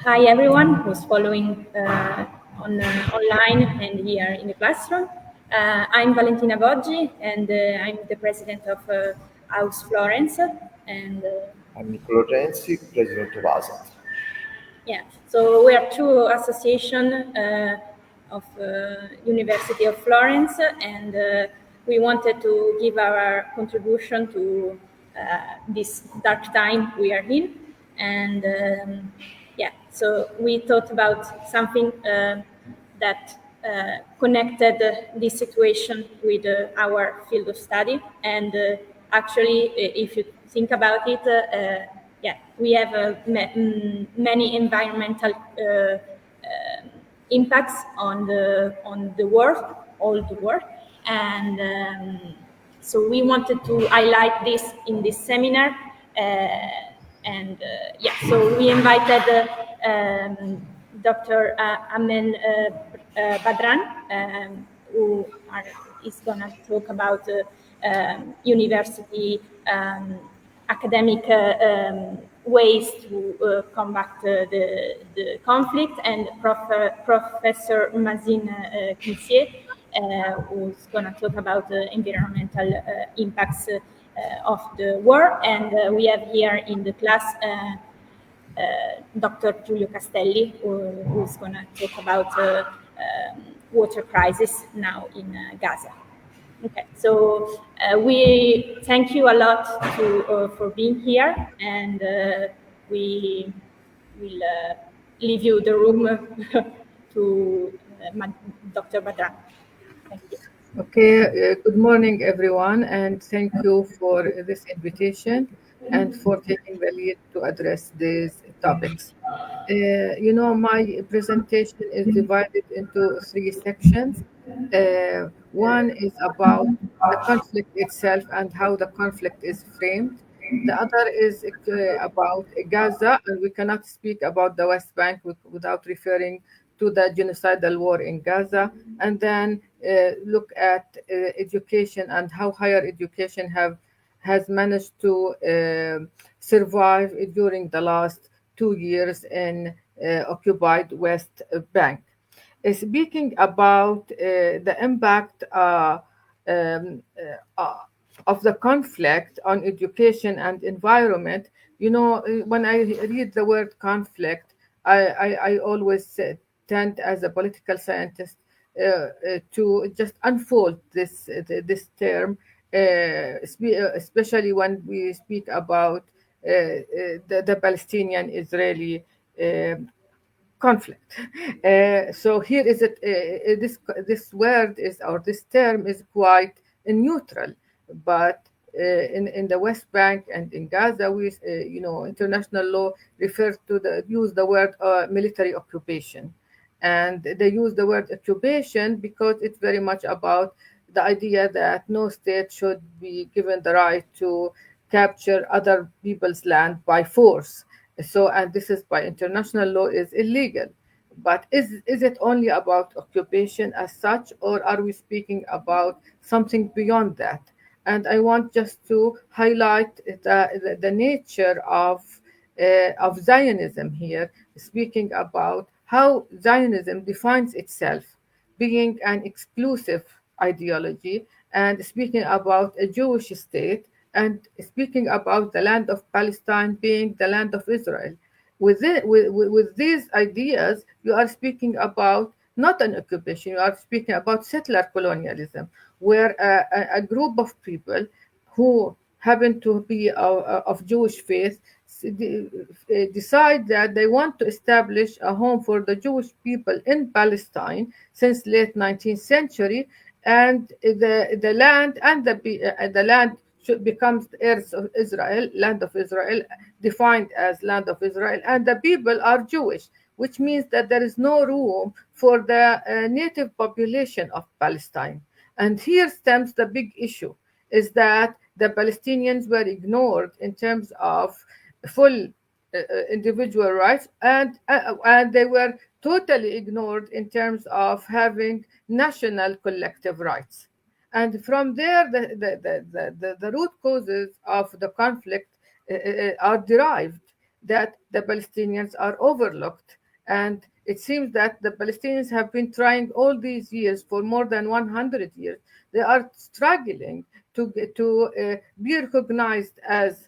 Hi everyone who's following online and here in the classroom. I'm Valentina Boggi and I'm the president of House Florence. And I'm Niccolo Renzi, president of ASAT. yeah, so we are two association of University of Florence, and we wanted to give our contribution to this dark time we are in. And yeah, so we thought about something that connected this situation with our field of study. And actually, if you think about it, yeah, we have many environmental impacts on the world, all the world, and so we wanted to highlight this in this seminar. And yeah, so we invited Dr. Amneh Badran, who is going to talk about university academic ways to combat the conflict, and Professor Mazin Qumsiyeh, who's going to talk about the environmental impacts of the war. And we have here in the class Dr. Giulio Castelli, who's going to talk about water crisis now in Gaza. Okay, so we thank you a lot for being here, and we will leave you the room to Dr. Badran. Thank you. Okay, good morning, everyone, and thank you for this invitation and for taking the lead to address these topics. My presentation is divided into three sections. One is about the conflict itself and how the conflict is framed. The other is about Gaza, and we cannot speak about the West Bank without referring to the genocidal war in Gaza, and then look at education and how higher education has managed to survive during the last 2 years in occupied West Bank. Speaking about the impact of the conflict on education and environment, when I read the word conflict, I always tend, as a political scientist, to just unfold this term, especially when we speak about the Palestinian-Israeli conflict. So here is it. This word is, or this term is quite neutral, but in the West Bank and in Gaza, we international law refers to use the word military occupation, and they use the word occupation because it's very much about the idea that no state should be given the right to capture other people's land by force. So, and this is by international law is illegal. But is it only about occupation as such, or are we speaking about something beyond that? And I want just to highlight the nature of Zionism here, speaking about how Zionism defines itself being an exclusive ideology, and speaking about a Jewish state, and speaking about the land of Palestine being the land of Israel. With these ideas, you are speaking about not an occupation, you are speaking about settler colonialism, where a group of people who happen to be of Jewish faith decide that they want to establish a home for the Jewish people in Palestine since late 19th century, and the land and the land becomes the earth of Israel, land of Israel, defined as land of Israel, and the people are Jewish, which means that there is no room for the native population of Palestine. And here stems the big issue, is that the Palestinians were ignored in terms of full individual rights, and they were totally ignored in terms of having national collective rights. And from there, the root causes of the conflict are derived. that the Palestinians are overlooked. And it seems that the Palestinians have been trying all these years, for more than 100 years. They are struggling to be recognized as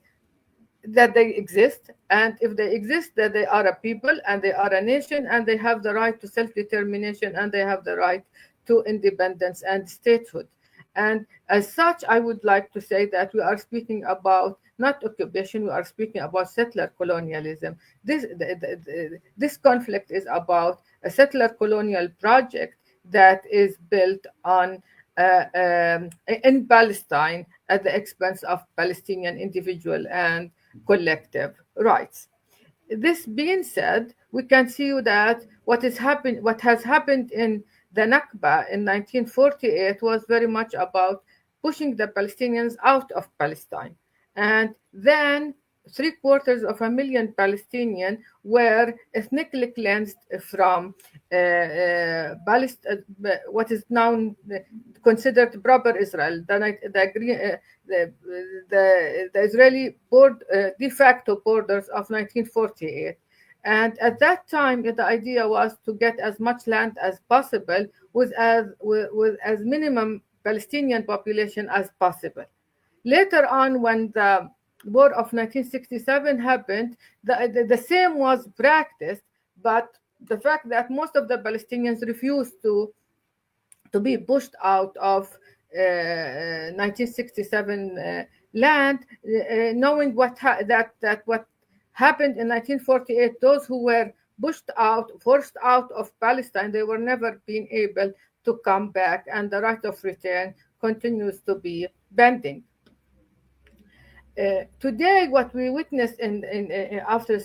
that they exist, and if they exist, that they are a people and they are a nation and they have the right to self-determination and they have the right to independence and statehood. And as such, I would like to say that we are speaking about not occupation, we are speaking about settler colonialism. This conflict is about a settler colonial project that is built on in Palestine at the expense of Palestinian individual and collective rights. This being said, we can see that what has happened in the Nakba in 1948 was very much about pushing the Palestinians out of Palestine. And then 750,000 Palestinians were ethnically cleansed from what is now considered proper Israel, the Israeli de facto borders of 1948. And at that time, the idea was to get as much land as possible with as minimum Palestinian population as possible. Later on, when the war of 1967 happened, the same was practiced, but the fact that most of the Palestinians refused to be pushed out of 1967 land, knowing what happened in 1948, those who were forced out of Palestine, they were never being able to come back, and the right of return continues to be pending. Today, what we witnessed after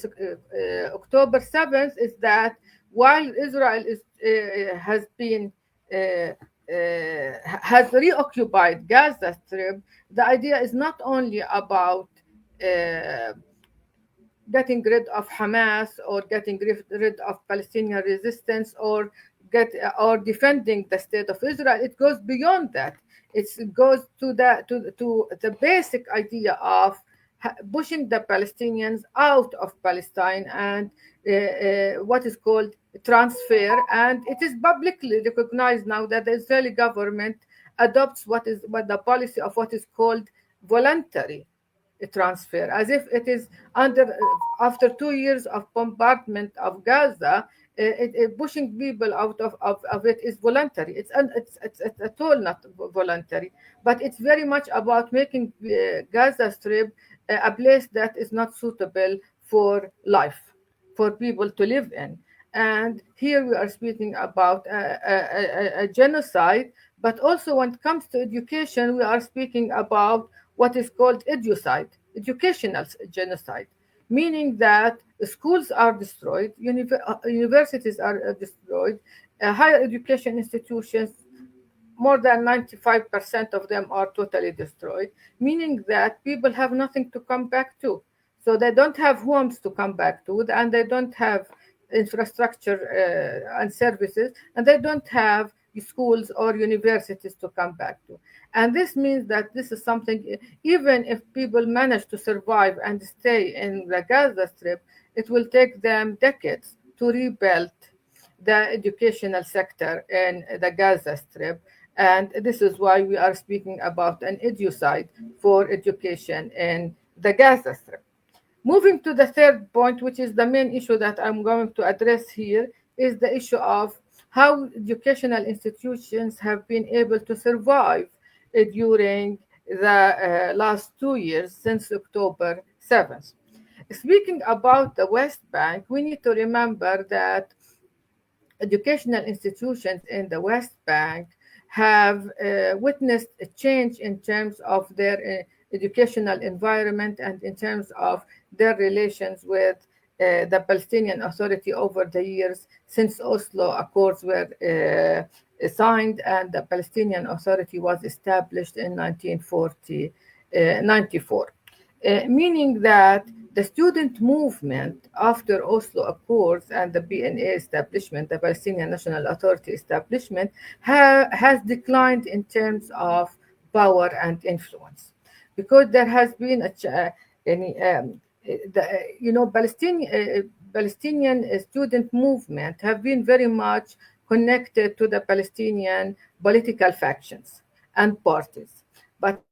October 7th is that while Israel has reoccupied Gaza Strip, the idea is not only about getting rid of Hamas or getting rid of Palestinian resistance or defending the state of Israel. It goes beyond that. It goes to the basic idea of pushing the Palestinians out of Palestine and what is called transfer. And it is publicly recognized now that the Israeli government adopts what the policy of what is called voluntary transfer, as if it is after 2 years of bombardment of Gaza, pushing people out of it is voluntary. It's at all not voluntary, but it's very much about making Gaza Strip a place that is not suitable for life, for people to live in. And here we are speaking about a genocide, but also when it comes to education, we are speaking about what is called educide, educational genocide, meaning that schools are destroyed, universities are destroyed, higher education institutions, more than 95% of them are totally destroyed, meaning that people have nothing to come back to. So they don't have homes to come back to, and they don't have infrastructure and services, and they don't have schools or universities to come back to. And this means that this is something, even if people manage to survive and stay in the Gaza Strip, it will take them decades to rebuild the educational sector in the Gaza Strip. And this is why we are speaking about an educide for education in the Gaza Strip. Moving to the third point, which is the main issue that I'm going to address here, is the issue of how educational institutions have been able to survive during the last 2 years since October 7th. Speaking about the West Bank, we need to remember that educational institutions in the West Bank have witnessed a change in terms of their educational environment and in terms of their relations with the Palestinian Authority over the years since Oslo Accords were signed and the Palestinian Authority was established in 1994. Meaning that the student movement after Oslo Accords and the PNA establishment, the Palestinian National Authority establishment, has declined in terms of power and influence, because there has been Palestinian student movement have been very much connected to the Palestinian political factions and parties. But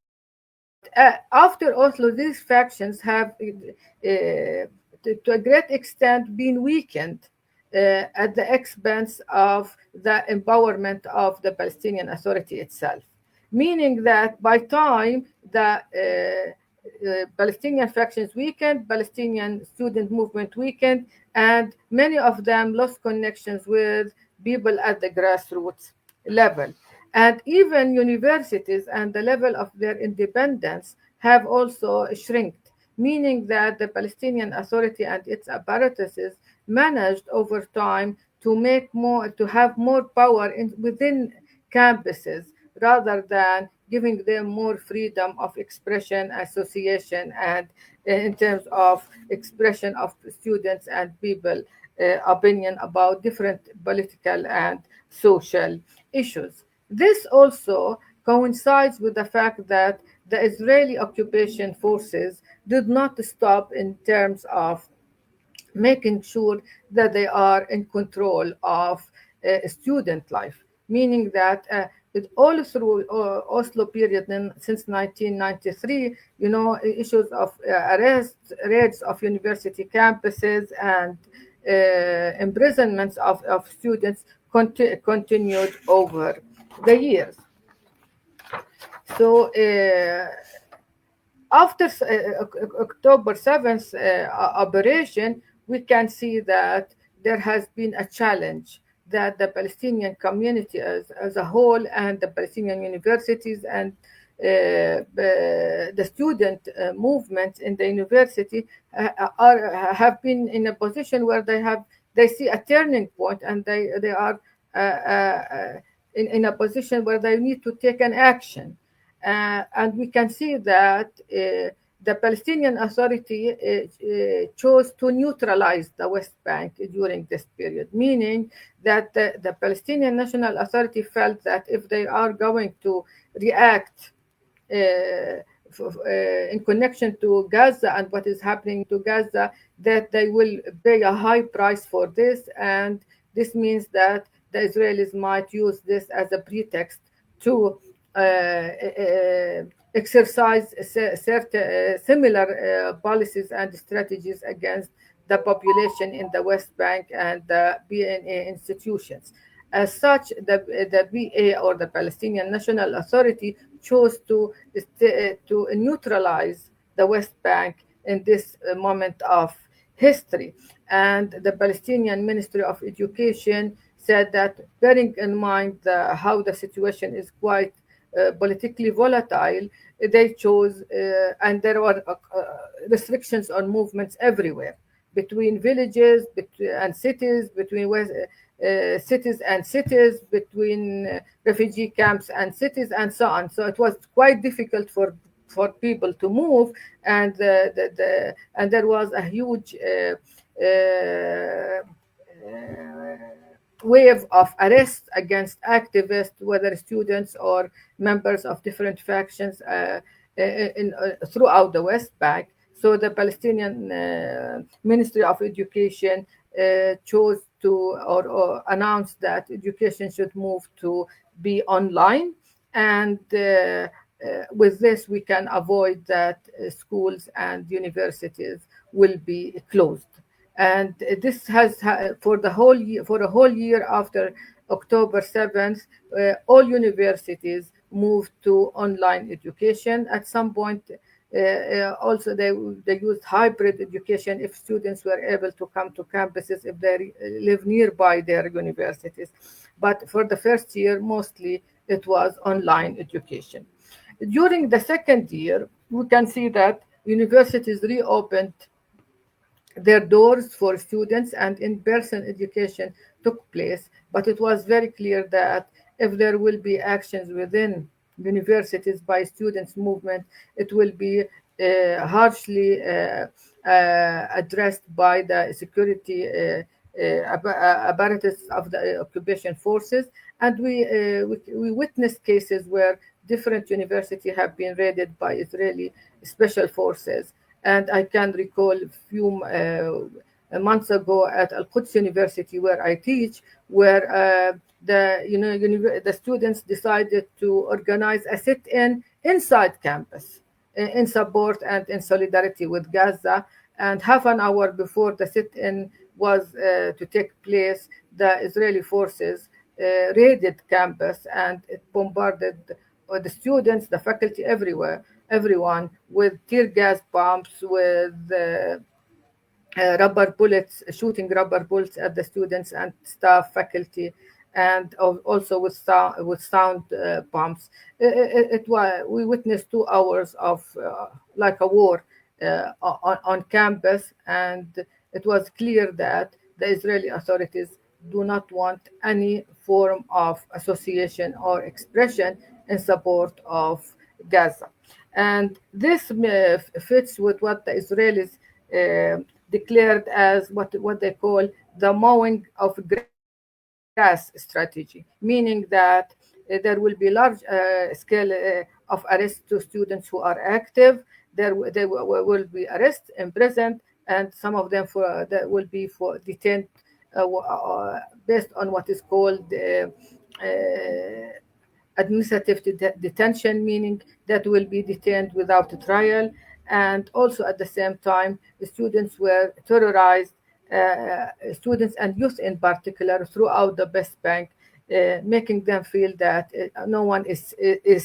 after Oslo, these factions have, to a great extent, been weakened at the expense of the empowerment of the Palestinian Authority itself. Meaning that by time the Palestinian factions weakened, Palestinian student movement weakened, and many of them lost connections with people at the grassroots level. And even universities and the level of their independence have also shrinked, meaning that the Palestinian Authority and its apparatuses managed over time to have more power within campuses rather than giving them more freedom of expression, association, and in terms of expression of students and people opinion about different political and social issues. This also coincides with the fact that the Israeli occupation forces did not stop in terms of making sure that they are in control of student life, meaning that all through Oslo period since 1993, issues of arrests, raids of university campuses, and imprisonments of students continued over the years. So after October 7th operation, we can see that there has been a challenge that the Palestinian community as a whole and the Palestinian universities and the student movements in the university have been in a position where they see a turning point, and they are in a position where they need to take an action. And we can see that the Palestinian Authority chose to neutralize the West Bank during this period, meaning that the Palestinian National Authority felt that if they are going to react in connection to Gaza and what is happening to Gaza, that they will pay a high price for this, and this means that the Israelis might use this as a pretext to exercise certain similar policies and strategies against the population in the West Bank and the PMNH institutions. As such, the PA, or the Palestinian National Authority, chose to neutralize the West Bank in this moment of history. And the Palestinian Ministry of Education said that, bearing in mind how the situation is quite politically volatile, they chose, and there were restrictions on movements everywhere, between villages and cities, between cities and cities, between refugee camps and cities, and so on. So it was quite difficult for people to move, and and there was a huge wave of arrests against activists, whether students or members of different factions throughout the West Bank. So the Palestinian Ministry of Education chose to or announced that education should move to be online, and with this we can avoid that schools and universities will be closed. And this has for a whole year after October 7th, all universities moved to online education. At some point, also they used hybrid education if students were able to come to campuses if they live nearby their universities. But for the first year, mostly it was online education. During the second year, we can see that universities reopened their doors for students and in-person education took place, but it was very clear that if there will be actions within universities by students' movement, it will be harshly addressed by the security apparatus of the occupation forces. And we witnessed cases where different universities have been raided by Israeli special forces. And I can recall a few months ago at AlQuds University, where I teach, where the students decided to organize a sit-in inside campus in support and in solidarity with Gaza. And half an hour before the sit-in was to take place, the Israeli forces raided campus, and it bombarded the students, the faculty, everyone with tear gas bombs, with rubber bullets, shooting rubber bullets at the students and staff, faculty, and also with sound bombs. We witnessed 2 hours of like a war on campus, and it was clear that the Israeli authorities do not want any form of association or expression in support of Gaza. And this fits with what the Israelis declared as what they call the mowing of grass strategy, meaning that there will be large scale of arrests to students who are active. They will be arrested, imprisoned, and some of them that will be for detained based on what is called administrative detention, meaning that will be detained without a trial. And also at the same time, the students were terrorized, students and youth in particular, throughout the West Bank, making them feel that no one is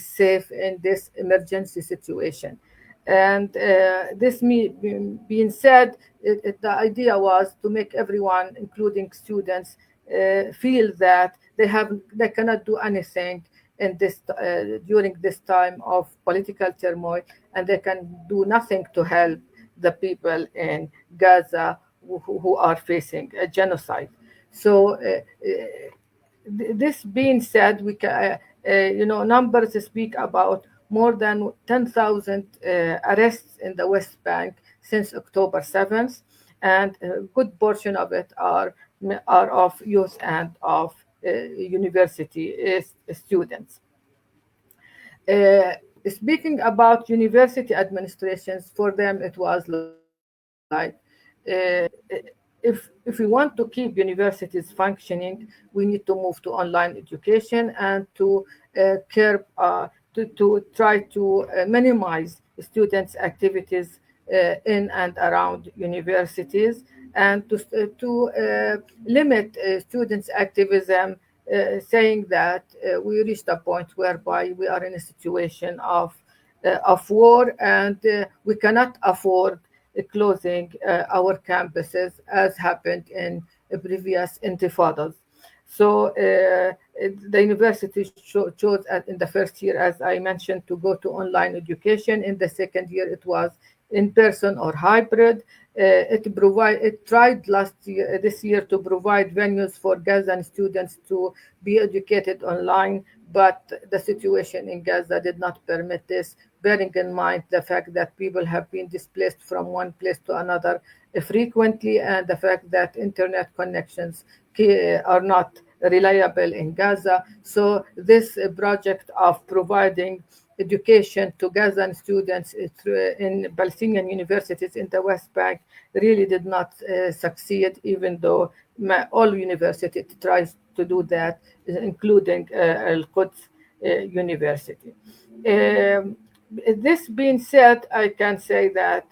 safe in this emergency situation. And this being said, the idea was to make everyone, including students, feel that they cannot do anything in this during this time of political turmoil, and they can do nothing to help the people in Gaza who are facing a genocide. So this being said, we can, numbers speak about more than 10,000 arrests in the West Bank since October 7th, and a good portion of it are of youth and of university students. Speaking about university administrations, for them it was like if we want to keep universities functioning, we need to move to online education and to curb to try to minimize students' activities in and around universities, and to limit students' activism, saying that we reached a point whereby we are in a situation of war, and we cannot afford closing our campuses as happened in previous intifadas. So the university chose in the first year, as I mentioned, to go to online education. In the second year, it was in person or hybrid. It tried this year to provide venues for Gazan students to be educated online, but the situation in Gaza did not permit this, bearing in mind the fact that people have been displaced from one place to another frequently, and the fact that internet connections are not reliable in Gaza. So this project of providing education to Gazan students in Palestinian universities in the West Bank really did not succeed, even though all universities tries to do that, including AlQuds University. This being said, I can say that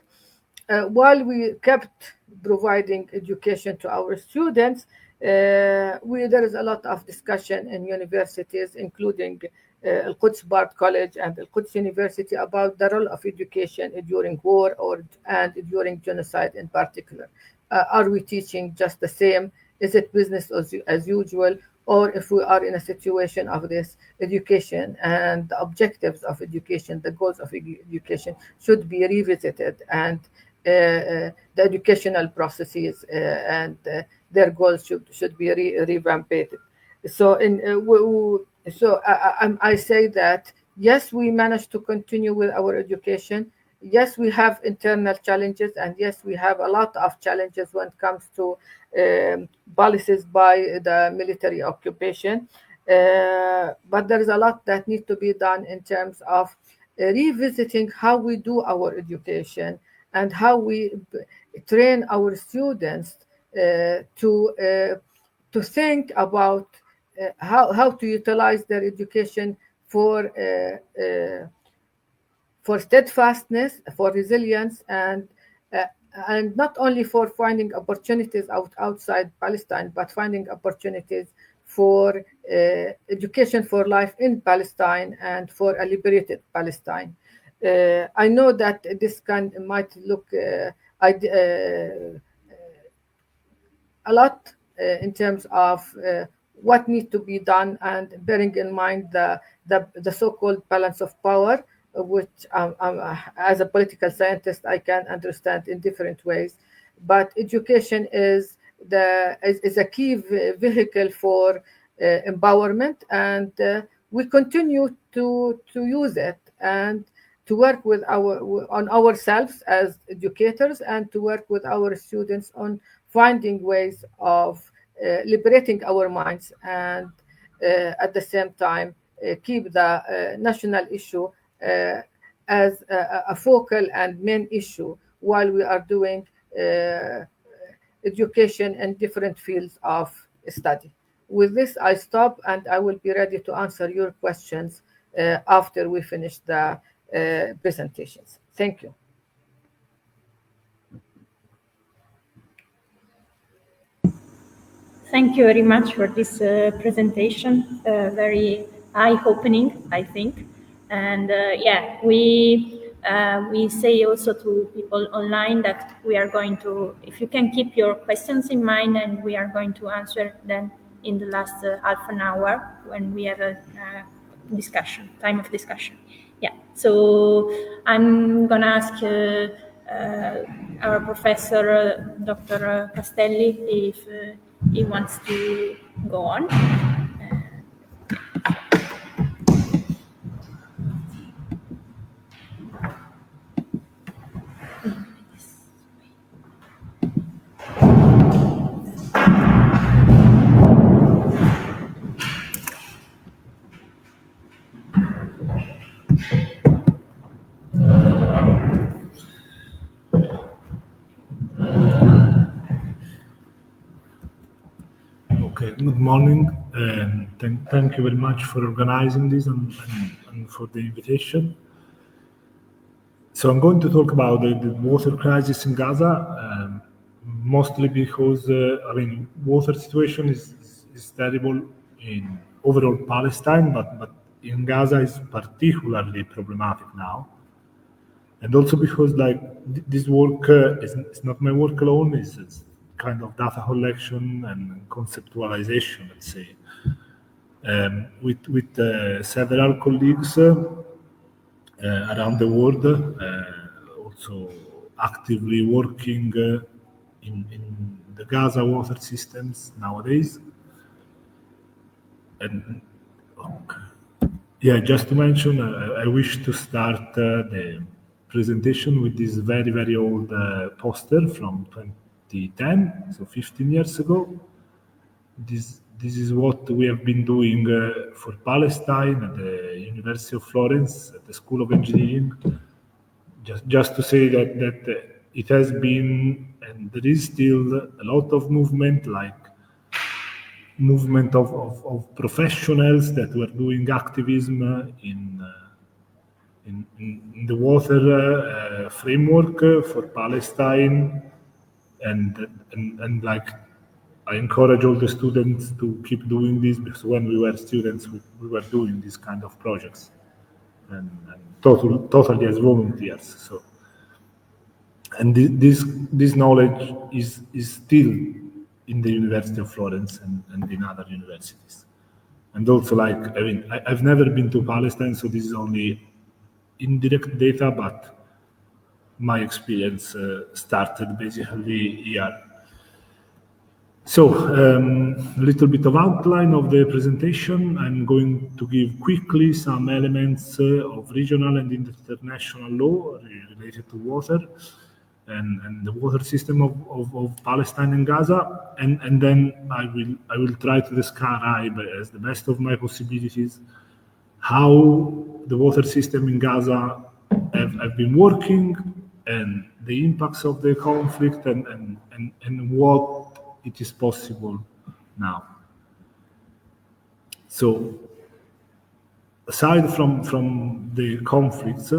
while we kept providing education to our students, there is a lot of discussion in universities, including AlQuds Bard College and AlQuds University, about the role of education during war and during genocide in particular. Are we teaching just the same? Is it business as usual? Or if we are in a situation of this, education and the objectives of education, the goals of education should be revisited, and the educational processes and their goals should be revamped. So I say that yes, we managed to continue with our education. Yes, we have internal challenges, and yes, we have a lot of challenges when it comes to policies by the military occupation. But there is a lot that needs to be done in terms of revisiting how we do our education and how we train our students to think about how to utilize their education for steadfastness, for resilience, and not only for finding opportunities outside Palestine, but finding opportunities for education for life in Palestine and for a liberated Palestine. I know that this might look a lot in terms of what needs to be done, and bearing in mind the so-called balance of power, which as a political scientist I can understand in different ways. But education is a key vehicle for empowerment, and we continue to use it and to work on ourselves as educators, and to work with our students on finding ways of liberating our minds, and at the same time keep the national issue as a focal and main issue while we are doing education in different fields of study. With this, I stop, and I will be ready to answer your questions after we finish the presentations. Thank you. Thank you very much for this presentation. Very eye-opening, I think. And yeah, we say also to people online that we are going to, if you can keep your questions in mind, and we are going to answer them in the last half an hour when we have a time of discussion. Yeah, so I'm gonna ask our professor, Dr. Castelli, if he wants to go on. Okay, good morning, and thank you very much for organizing this and for the invitation. So I'm going to talk about the water crisis in Gaza, mostly because, water situation is terrible in overall Palestine, but in Gaza is particularly problematic now. And also because this work is not my work alone, it's kind of data collection and conceptualization, let's say, with several colleagues around the world, also actively working in the Gaza water systems nowadays. And yeah, just to mention, I wish to start the presentation with this very, very old poster from 2010, so 15 years ago. This is what we have been doing for Palestine at the University of Florence, at the School of Engineering. Just to say that it has been, and there is still a lot of movement, of professionals that were doing activism in the water framework for Palestine, and I encourage all the students to keep doing this, because when we were students, we were doing these kind of projects, and totally as volunteers. So, and this knowledge is still in the University of Florence and in other universities. And also, I've never been to Palestine, so this is only indirect data, but my experience started basically here. So, a little bit of outline of the presentation. I'm going to give quickly some elements of regional and international law related to water and the water system of Palestine and Gaza, and then I will try to describe as the best of my possibilities how the water system in Gaza have been working and the impacts of the conflict and what it is possible now. So aside from the conflicts,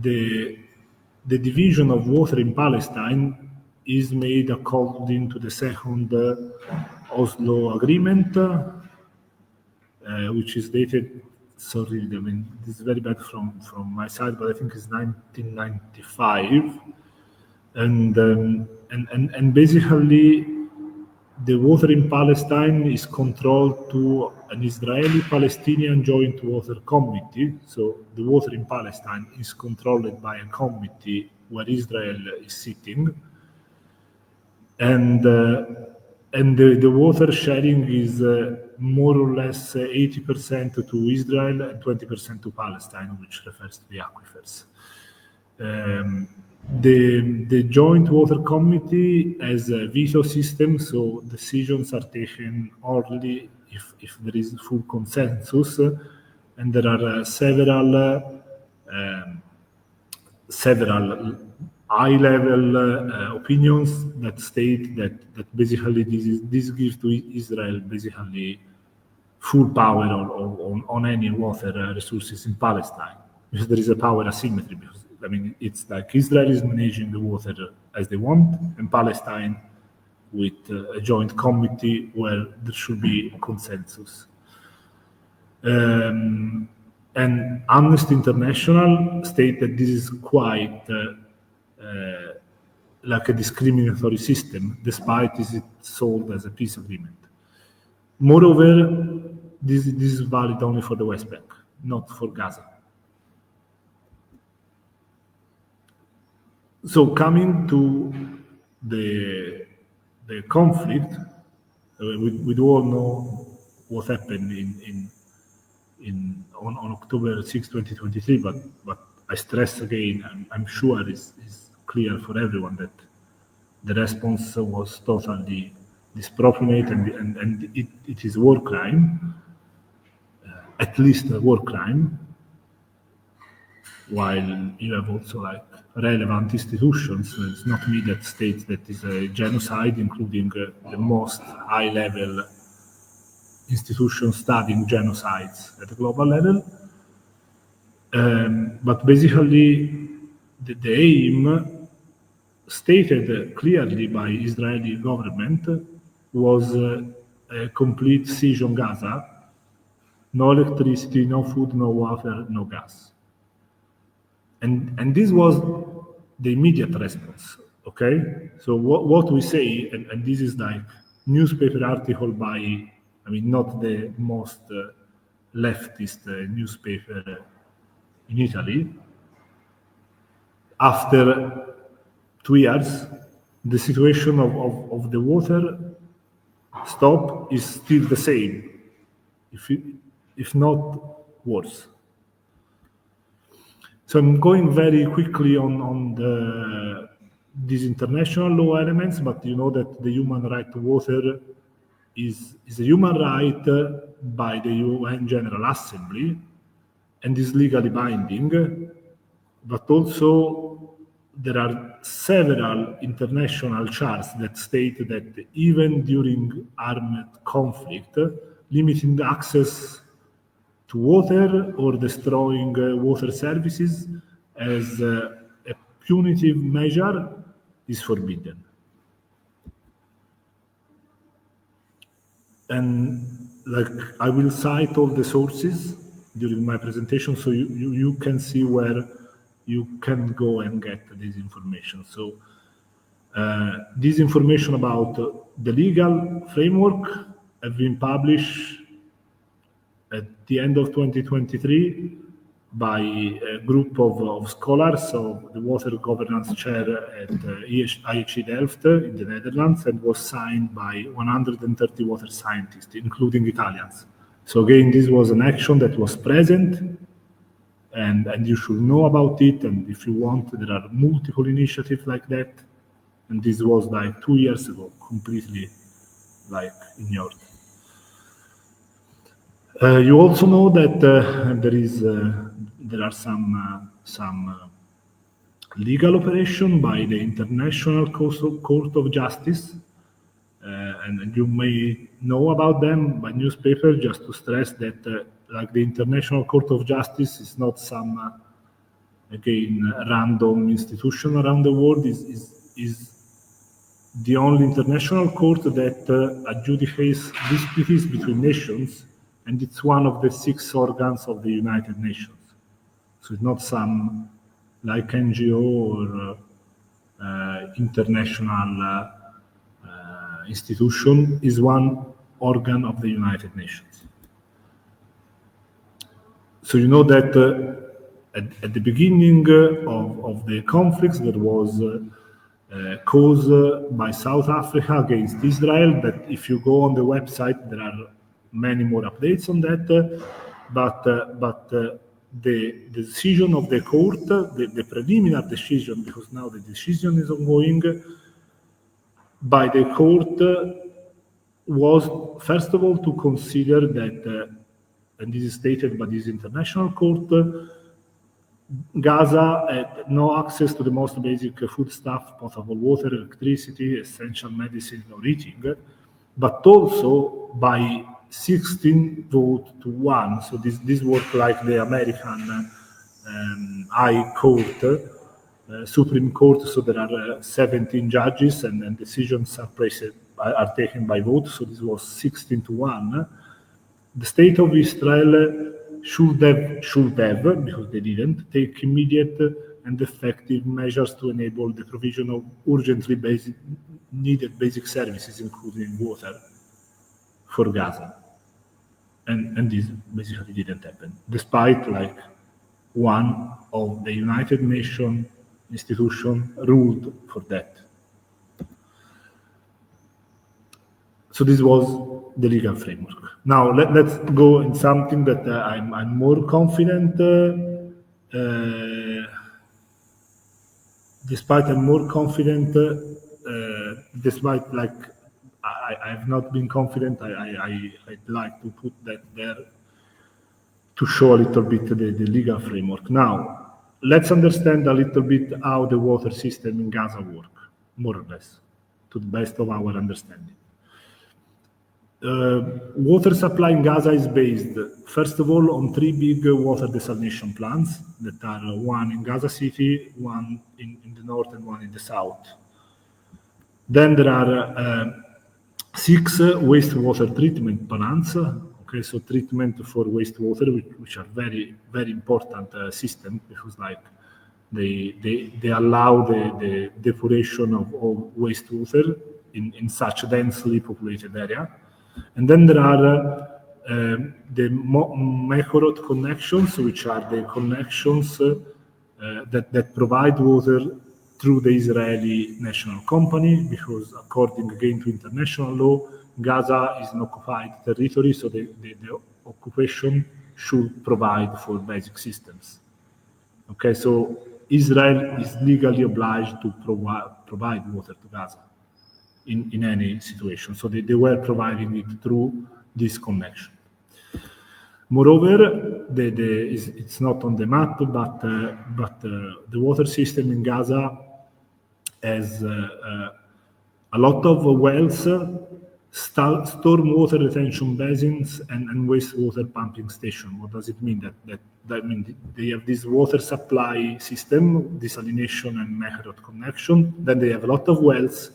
the division of water in Palestine is made according to the second Oslo Agreement, which is dated, sorry, I mean, this is very bad from my side, but I think it's 1995. And basically, the water in Palestine is controlled to an Israeli-Palestinian joint water committee. So the water in Palestine is controlled by a committee where Israel is sitting. And the water sharing is more or less 80% to Israel and 20% to Palestine, which refers to the aquifers. The Joint Water Committee has a veto system, so decisions are taken only if there is full consensus, and there are several high-level opinions that state that basically this gives to Israel basically full power on any water resources in Palestine, because there is a power asymmetry. Because I mean, it's like Israel is managing the water as they want, and Palestine with a joint committee where there should be consensus. And Amnesty International state that this is quite like a discriminatory system, despite it is sold as a peace agreement. Moreover, this is valid only for the West Bank, not for Gaza. So coming to the conflict, we do all know what happened on October 6, 2023, but I stress again, I'm sure it's clear for everyone that the response was totally disproportionate and it is war crime, at least a war crime, while you have also like relevant institutions. It's not me that states that it's a genocide, including the most high-level institutions studying genocides at a global level. But basically, the aim stated clearly by Israeli government was a complete siege on Gaza, no electricity, no food, no water, no gas. And this was the immediate response, okay? So what we say, and this is like newspaper article by, I mean, not the most leftist newspaper in Italy. After 2 years, the situation of the water stop is still the same, if not worse. So I'm going very quickly on these international law elements, but you know that the human right to water is a human right by the UN General Assembly and is legally binding, but also there are several international charters that state that even during armed conflict, limiting access to water or destroying water services as a punitive measure is forbidden. And like I will cite all the sources during my presentation so you can see where you can go and get this information. So this information about the legal framework have been published at the end of 2023 by a group of scholars, so the Water Governance Chair at IHE Delft in the Netherlands, and was signed by 130 water scientists, including Italians. So again, this was an action that was present, and you should know about it, and if you want, there are multiple initiatives like that, and this was like 2 years ago, completely like ignored. You also know that there are some legal operation by the International Court of Justice, and you may know about them by newspaper. Just to stress that, like the International Court of Justice is not some again random institution around the world. Is the only international court that adjudicates disputes between nations, and it's one of the 6 organs of the United Nations. So it's not some like NGO or international institution. Is one organ of the United Nations. So you know that at the beginning of the conflicts, there was caused by South Africa against Israel. That if you go on the website, there are many more updates on that. But the decision of the court, the preliminary decision, because now the decision is ongoing, by the court was, first of all, to consider that, and this is stated by this international court, Gaza had no access to the most basic foodstuff, potable water, electricity, essential medicine, or eating, but also by 16 votes to 1. So this worked like the American High Court, Supreme Court. So there are 17 judges, and decisions are taken by vote. So this was 16 to 1. The state of Israel should have, because they didn't, take immediate and effective measures to enable the provision of urgently needed basic services, including water, for Gaza. And this basically didn't happen, despite like one of the United Nations institution ruled for that. So this was the legal framework. Now let's go in something that I'm more confident. Despite I'm more confident, despite like I have not been confident, I'd like to put that there to show a little bit the legal framework. Now let's understand a little bit how the water system in Gaza works, more or less, to the best of our understanding. Water supply in Gaza is based, first of all, on 3 big water desalination plants that are one in Gaza City, one in the north, and one in the south. Then there are 6 wastewater treatment plants. Okay, so treatment for wastewater, which are very, very important system, because like they allow the depuration of wastewater in such a densely populated area. And then there are the Mekorot connections, which are the connections that provide water through the Israeli national company, because according again to international law, Gaza is an occupied territory, so the occupation should provide for basic systems. Okay, so Israel is legally obliged to provide water to Gaza in any situation. So they were providing it through this connection. Moreover, it's not on the map, but the water system in Gaza has a lot of wells, stormwater retention basins, and wastewater pumping station. What does it mean? That means they have this water supply system, desalination and Mekorot connection. Then they have a lot of wells.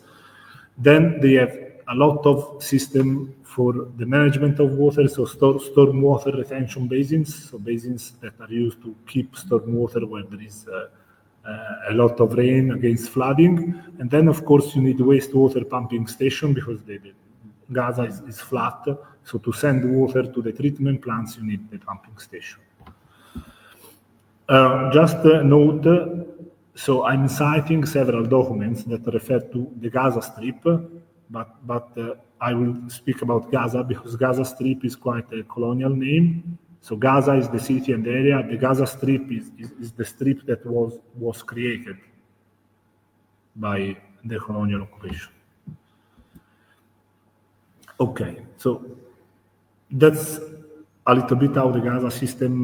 Then they have a lot of system for the management of water, so stormwater retention basins, so basins that are used to keep stormwater where there is a lot of rain against flooding. And then, of course, you need wastewater pumping station, because Gaza is flat, so to send water to the treatment plants, you need the pumping station. Just a note, so I'm citing several documents that refer to the Gaza Strip, but I will speak about Gaza because Gaza Strip is quite a colonial name. So Gaza is the city and the area. The Gaza Strip is the strip that was created by the colonial occupation. Okay, so that's a little bit how the Gaza system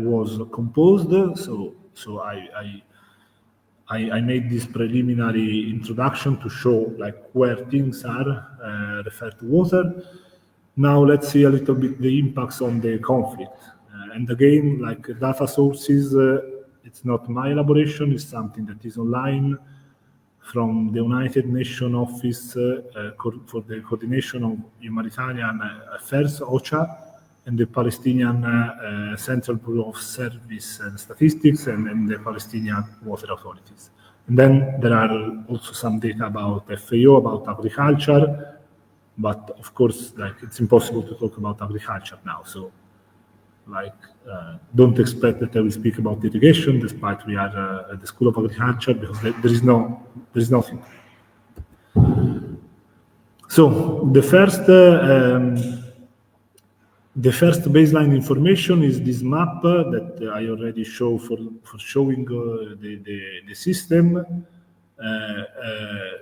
was composed. So I made this preliminary introduction to show like where things are referred to water. Now let's see a little bit the impacts on the conflict. And again, like data sources, it's not my elaboration, it's something that is online from the United Nations Office for the Coordination of Humanitarian Affairs, OCHA, and the Palestinian Central Bureau of Service and Statistics, and the Palestinian water authorities. And then there are also some data about FAO, about agriculture, but of course, like it's impossible to talk about agriculture now. So, like, don't expect that I will speak about irrigation, despite we are at the School of Agriculture, because there is nothing. So the first baseline information is this map that I already show for showing the system,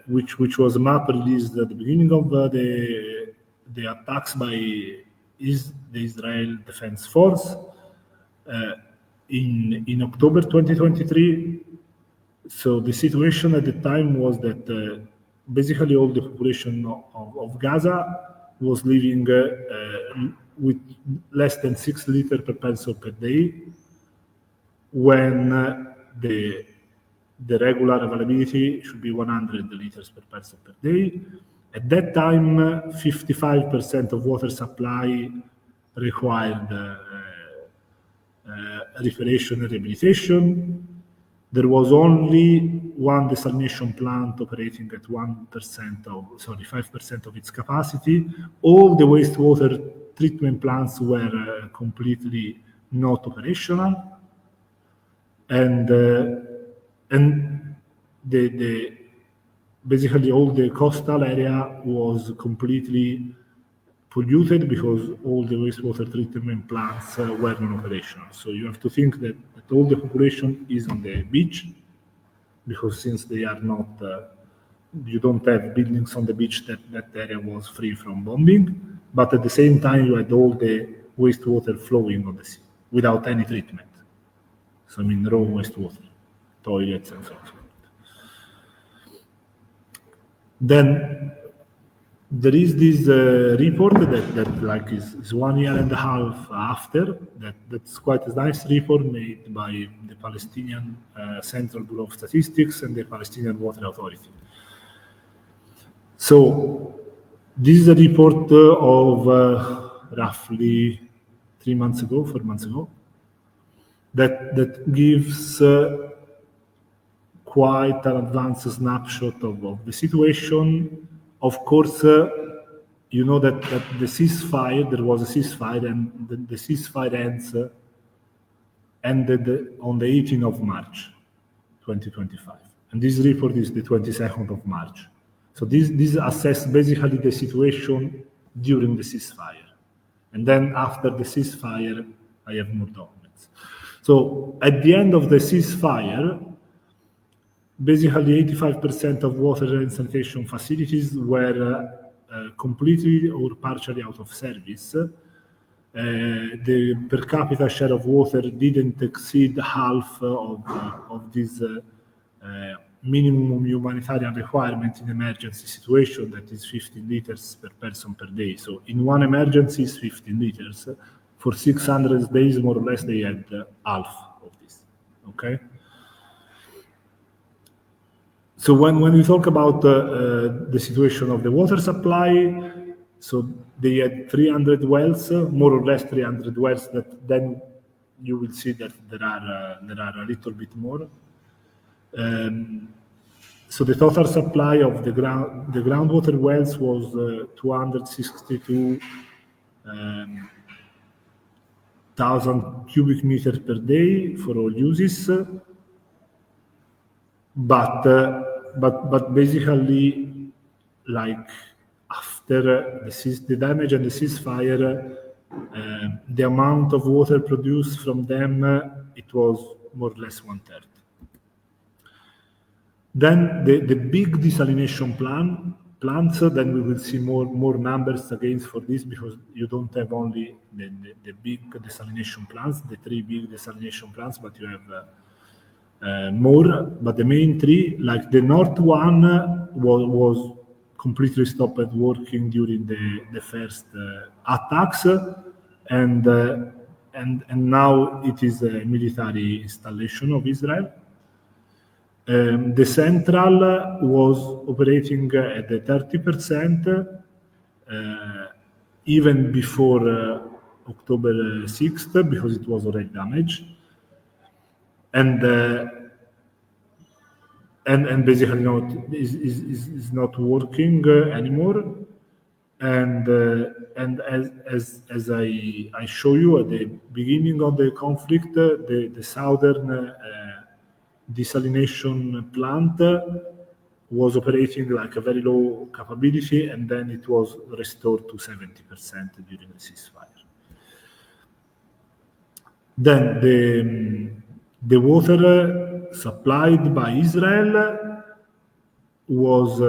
which was a map released at the beginning of the attacks by the Israel Defense Force in October 2023. So the situation at the time was that basically all the population of Gaza was living with less than 6 liters per person per day, when the regular availability should be 100 liters per person per day. At that time, 55% of water supply required reparation and rehabilitation. There was only one desalination plant operating at 5% of its capacity. All the wastewater treatment plants were completely not operational, and basically all the coastal area was completely polluted because all the wastewater treatment plants were non-operational. So you have to think that all the population is on the beach, because since they are not, you don't have buildings on the beach, that area was free from bombing. But at the same time, you had all the wastewater flowing on the sea without any treatment. So I mean raw wastewater, toilets and so on. Then there is this report that like is 1 year and a half after, that's quite a nice report made by the Palestinian Central Bureau of Statistics and the Palestinian Water Authority. So this is a report of roughly 4 months ago, that gives quite an advanced snapshot of the situation. Of course, you know that the ceasefire, there was a ceasefire, and the ceasefire ended on the 18th of March, 2025. And this report is the 22nd of March. So this assesses basically the situation during the ceasefire. And then after the ceasefire, I have more documents. So at the end of the ceasefire, basically 85% of water and sanitation facilities were completely or partially out of service. The per capita share of water didn't exceed half of this minimum humanitarian requirement in emergency situation, that is 15 liters per person per day. So in one emergency is 15 liters. For 600 days, more or less, they had half of this, okay? So when we talk about the situation of the water supply, so they had 300 wells, more or less 300 wells, that then you will see that there are a little bit more. So the total supply of the groundwater wells was 262,000 cubic meters per day for all uses. But basically, like after the damage and the ceasefire, the amount of water produced from them, it was more or less 1/3. Then the big desalination plants, then we will see more numbers against for this, because you don't have only the big desalination plants, the 3 big desalination plants, but you have more, but the main three, like the north one, was completely stopped working during the first attacks, and now it is a military installation of Israel. The central was operating at the 30%, even before October 6th, because it was already damaged. And basically is not working anymore. And as I show you at the beginning of the conflict, the southern desalination plant was operating like a very low capability, and then it was restored to 70% during the ceasefire. Then the water supplied by Israel was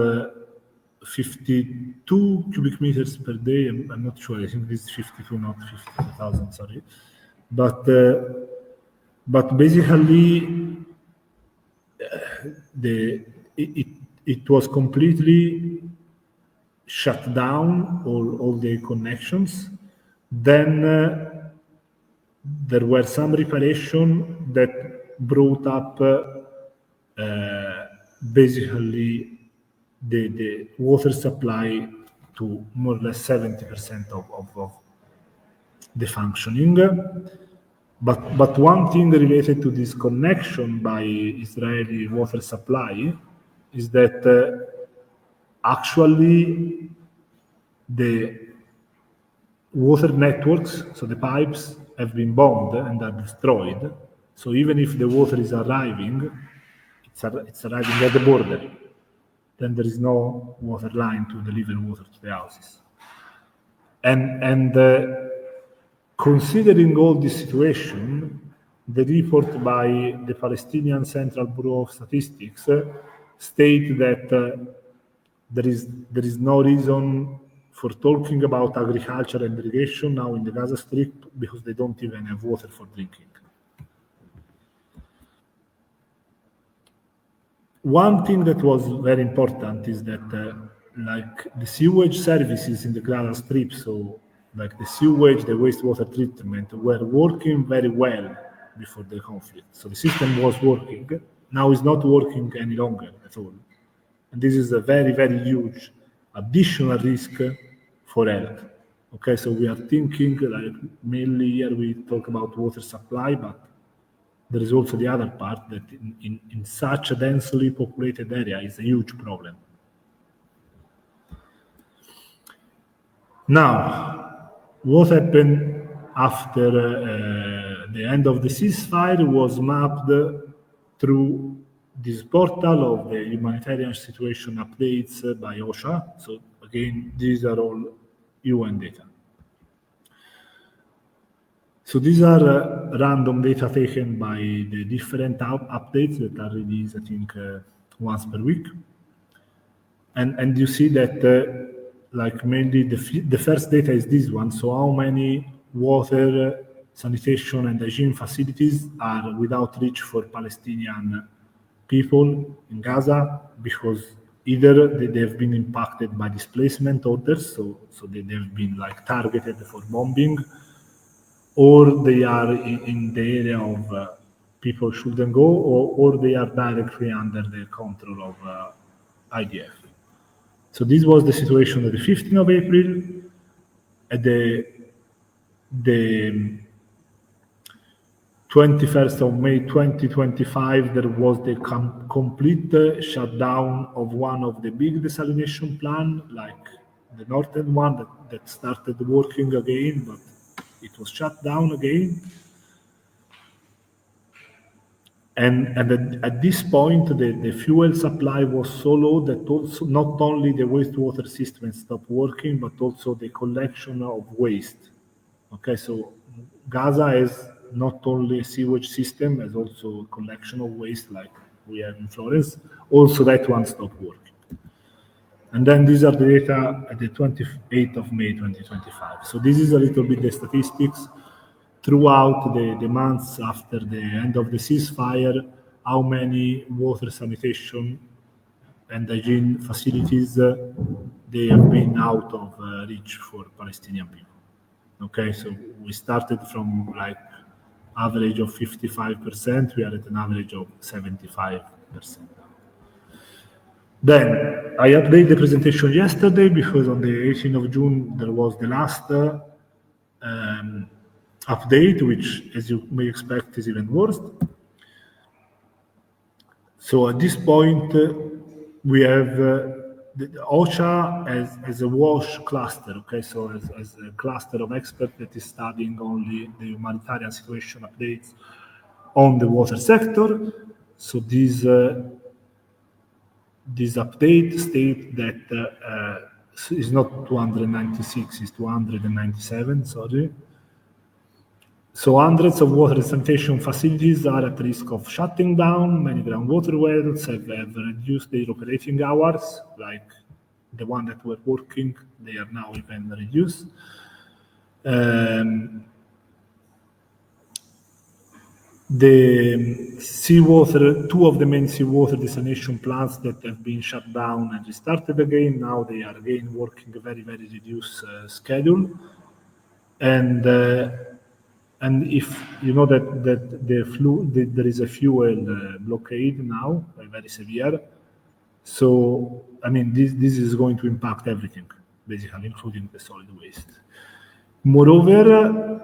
52 cubic meters per day. I'm not sure. I think this is 52, not 50,000. Sorry, but basically it was completely shut down, all the connections. Then there were some reparation that brought up basically the water supply to more or less 70% of the functioning. But one thing related to this connection by Israeli water supply is that actually the water networks, so the pipes, have been bombed and are destroyed. So even if the water is arriving, it's arriving at the border. Then there is no water line to deliver water to the houses. And considering all this situation, the report by the Palestinian Central Bureau of Statistics state that there is no reason for talking about agriculture and irrigation now in the Gaza Strip, because they don't even have water for drinking. One thing that was very important is that like the sewage services in the Gaza Strip, so like the sewage, the wastewater treatment, were working very well before the conflict. So the system was working. Now it's not working any longer at all. And this is a very, very huge additional risk for health. Okay, so we are thinking, like mainly here we talk about water supply, but there is also the other part that in such a densely populated area is a huge problem. Now, what happened after the end of the ceasefire was mapped through this portal of the humanitarian situation updates by OSHA. So again, these are all UN data. So these are random data taken by the different updates that are released, I think, once per week. And you see that like mainly the first data is this one. So how many water, sanitation and hygiene facilities are without reach for Palestinian people in Gaza, because either they have been impacted by displacement orders, so they have been like targeted for bombing, or they are in the area of people shouldn't go, or they are directly under the control of IDF. So this was the situation at the 15th of April. At the 21st of May 2025, there was the complete shutdown of one of the big desalination plants, like the northern one that started working again, but it was shut down again. And at this point, the fuel supply was so low that also not only the wastewater system stopped working, but also the collection of waste. Okay, so Gaza has not only a sewage system, has also a collection of waste like we have in Florence. Also that one stopped working. And then these are the data at the 28th of May 2025. So this is a little bit the statistics throughout the months after the end of the ceasefire, how many water sanitation and hygiene facilities they have been out of reach for Palestinian people. Okay, so we started from like average of 55%, we are at an average of 75%. Then I updated the presentation yesterday because on the 18th of June there was the last update, which, as you may expect, is even worse. So at this point, we have the OCHA as a WASH cluster, okay? So as a cluster of experts that is studying only the humanitarian situation updates on the water sector. So this update state that is not 296, it's 297, sorry. So hundreds of water and sanitation facilities are at risk of shutting down. Many groundwater wells have reduced their operating hours, like the one that were working, they are now even reduced. The seawater, two of the main seawater desalination plants that have been shut down and restarted again, now they are again working a very, very reduced schedule. And if you know that there is a fuel blockade now, very severe. So I mean, this is going to impact everything, basically, including the solid waste. Moreover,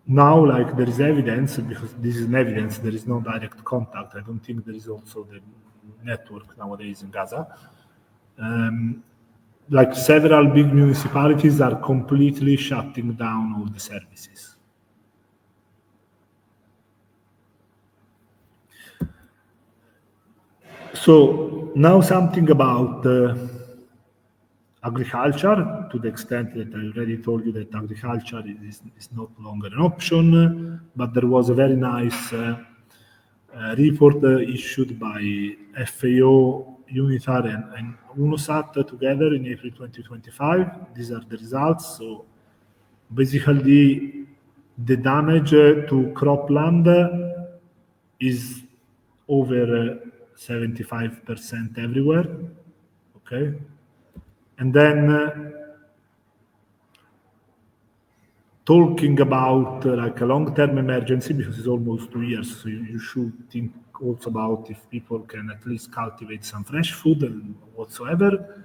now, like, there is evidence, because this is an evidence, there is no direct contact. I don't think there is also the network nowadays in Gaza. Like several big municipalities are completely shutting down all the services. So now something about agriculture, to the extent that I already told you that agriculture is no longer an option, but there was a very nice report issued by FAO, UNITAR and UNOSAT together in April 2025. These are the results. So basically, the damage to cropland is over 75% everywhere. Okay, and then talking about like a long-term emergency, because it's almost 2 years, so you should think also about if people can at least cultivate some fresh food and whatsoever.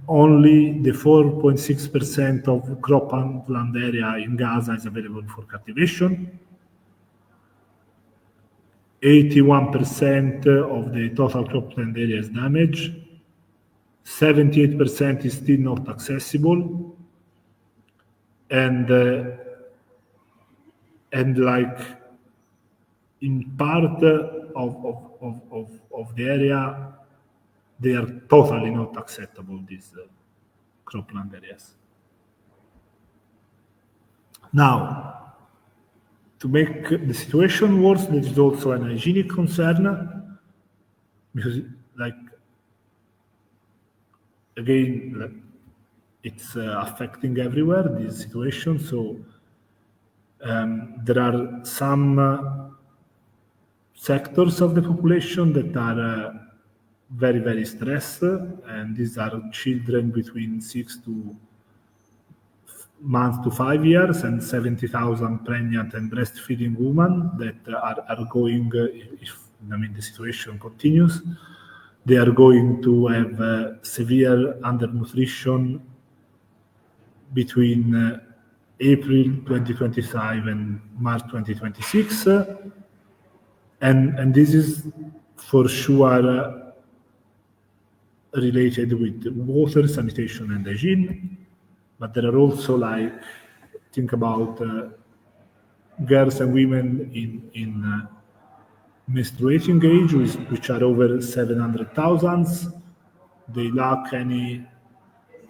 Only the 4.6% of cropland area in Gaza is available for cultivation. 81% of the total cropland area is damaged. 78% is still not accessible. And like in part of the area, they are totally not acceptable, these cropland areas. Now, to make the situation worse, there is also an hygienic concern, because, like, again, it's affecting everywhere, this situation. So there are some sectors of the population that are very, very stressed, and these are children between 6 months to 5 years, and 70,000 pregnant and breastfeeding women that are going, if the situation continues, they are going to have severe undernutrition between April 2025 and March 2026. And this is for sure related with water, sanitation, and hygiene. But there are also, like, think about girls and women in menstruating age, which are over 700,000. They lack any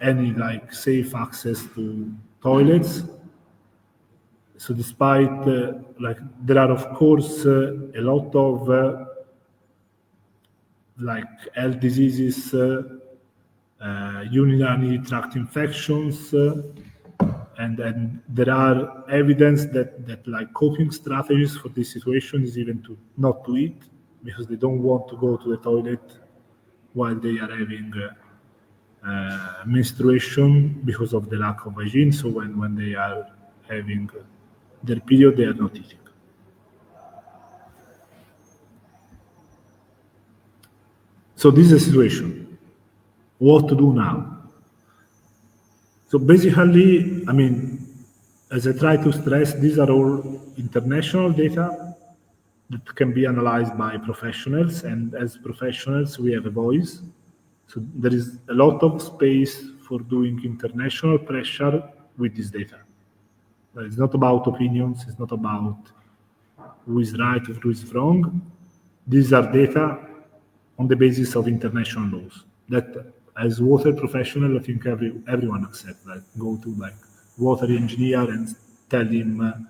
like safe access to toilets. So despite like there are of course a lot of like health diseases, urinary tract infections, and there are evidence that like coping strategies for this situation is even to not to eat, because they don't want to go to the toilet while they are having menstruation because of the lack of hygiene. So when they are having their period, they are not eating. So this is the situation. What to do now? So basically, I mean, as I try to stress, these are all international data that can be analyzed by professionals, and as professionals, we have a voice. So there is a lot of space for doing international pressure with this data. It's not about opinions, it's not about who is right or who is wrong. These are data on the basis of international laws that, as water professional, I think everyone accepts. Like, go to like water engineer and tell him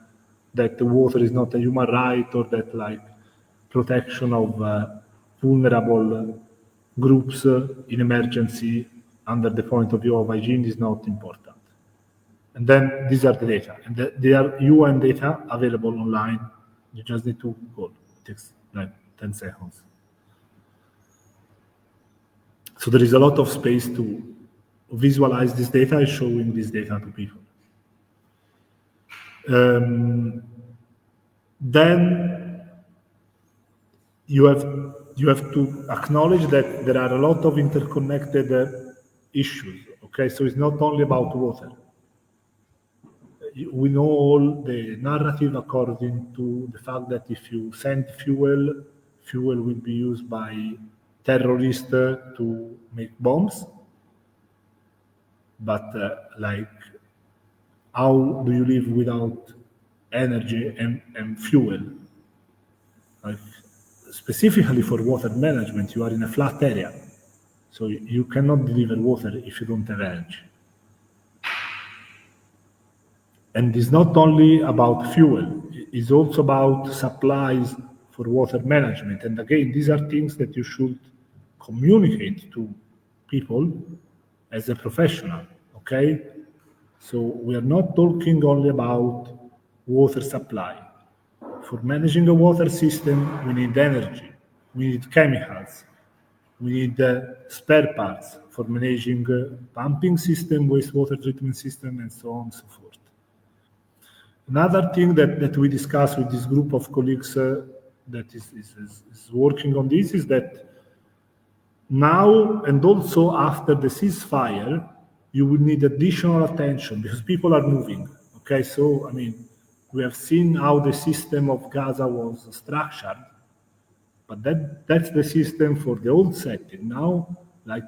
that the water is not a human right, or that like protection of vulnerable groups in emergency under the point of view of hygiene is not important. And then these are the data, and they are UN data available online. You just need to Google. It takes like 10 seconds. So there is a lot of space to visualize this data and showing this data to people. Then you have to acknowledge that there are a lot of interconnected issues. Okay, so it's not only about water. We know all the narrative according to the fact that if you send fuel will be used by terrorists to make bombs. But like, how do you live without energy and fuel? Like, specifically for water management, you are in a flat area, so you cannot deliver water if you don't have energy. And it's not only about fuel, it's also about supplies for water management. And again, these are things that you should communicate to people as a professional, okay? So we are not talking only about water supply. For managing a water system, we need energy, we need chemicals, we need spare parts for managing pumping system, wastewater treatment system, and so on and so forth. Another thing that we discussed with this group of colleagues that is working on this is that now and also after the ceasefire, you will need additional attention because people are moving. Okay, so I mean, we have seen how the system of Gaza was structured, but that's the system for the old setting. Now, like,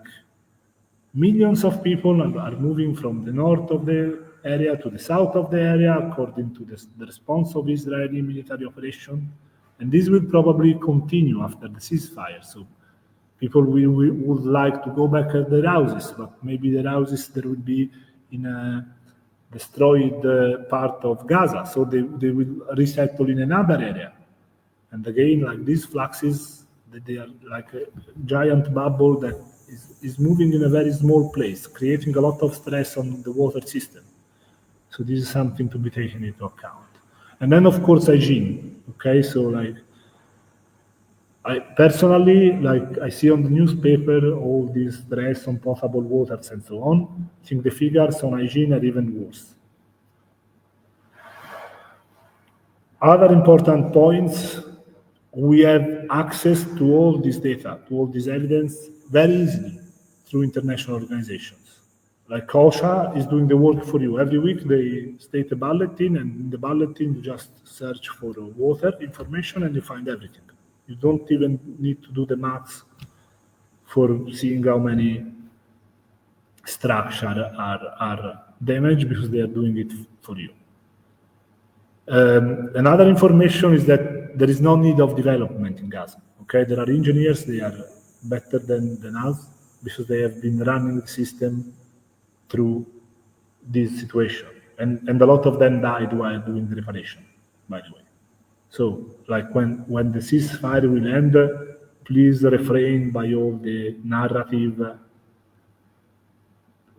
millions of people are moving from the north of the area to the south of the area according to the response of Israeli military operation, and this will probably continue after the ceasefire. So people would like to go back at their houses, but maybe their houses there will be in a destroyed part of Gaza, so they will resettle in another area. And again, like these fluxes, they are like a giant bubble that is moving in a very small place, creating a lot of stress on the water system. So this is something to be taken into account. And then, of course, hygiene. Okay, so like, I personally, like, I see on the newspaper all this stress on potable waters and so on. I think the figures on hygiene are even worse. Other important points, we have access to all this data, to all this evidence very easily through international organizations. Like OSHA is doing the work for you. Every week they state a bulletin, and in the bulletin you just search for water information and you find everything. You don't even need to do the maths for seeing how many structures are damaged because they are doing it for you. Another information is that there is no need of development in Gaza. Okay, there are engineers, they are better than us because they have been running the system through this situation. And a lot of them died while doing the reparation, by the way. So, like, when the ceasefire will end, please refrain by all the narrative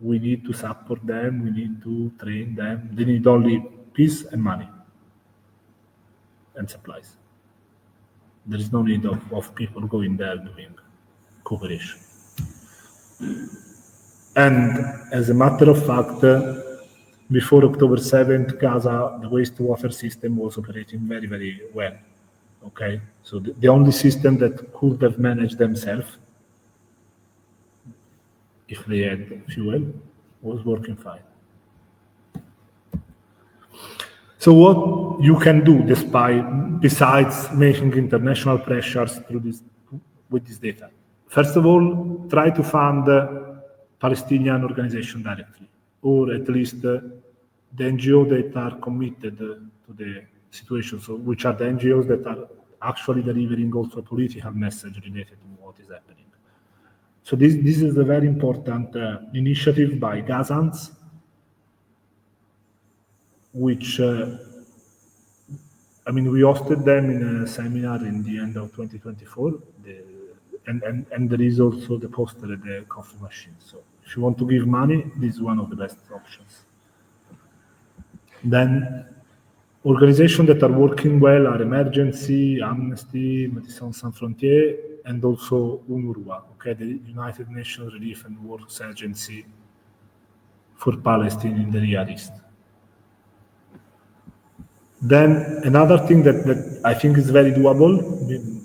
we need to support them, we need to train them. They need only peace and money and supplies. There is no need of people going there doing cooperation. And as a matter of fact, before October 7th, Gaza, the wastewater system was operating very, very well. Okay, so the only system that could have managed themselves, if they had fuel, was working fine. So what you can do besides making international pressures with this data? First of all, try to fund Palestinian organization directly, or at least the NGO that are committed to the situation, so which are the NGOs that are actually delivering also a political message related to what is happening. So this is a very important initiative by Gazans, which, we hosted them in a seminar in the end of 2024, and there is also the poster at the coffee machine. So if you want to give money, this is one of the best options. Then organizations that are working well are Emergency, Amnesty, Médecins Sans Frontières, and also UNRWA, okay, the United Nations Relief and Works Agency for Palestine in the Near East. Then another thing that I think is very doable,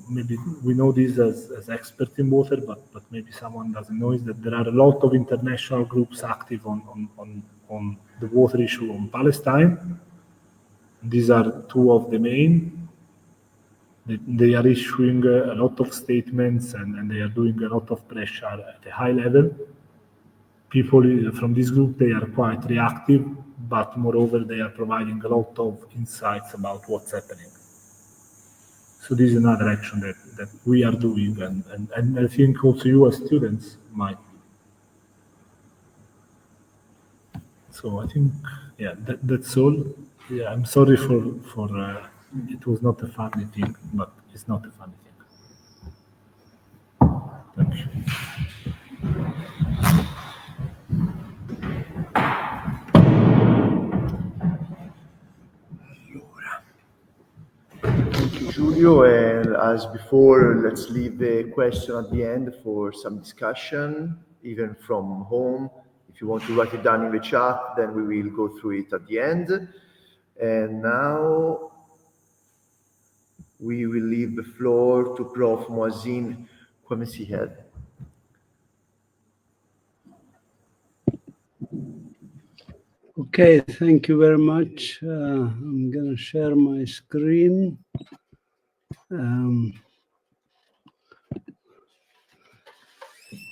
maybe we know this as experts in water, but maybe someone doesn't know, is that there are a lot of international groups active on the water issue on Palestine. These are two of the main. They are issuing a lot of statements and they are doing a lot of pressure at a high level. People from this group, they are quite reactive, but moreover, they are providing a lot of insights about what's happening. So this is another action that we are doing, and I think also you as students might. So I think, yeah, that's all. Yeah, I'm sorry for it was not a funny thing, but it's not a funny thing. Thank you. Thank you, Giulio. And as before, let's leave the question at the end for some discussion, even from home. If you want to write it down in the chat, then we will go through it at the end. And now we will leave the floor to Prof. Mazin Qumsiyeh. Okay, thank you very much. I'm going to share my screen.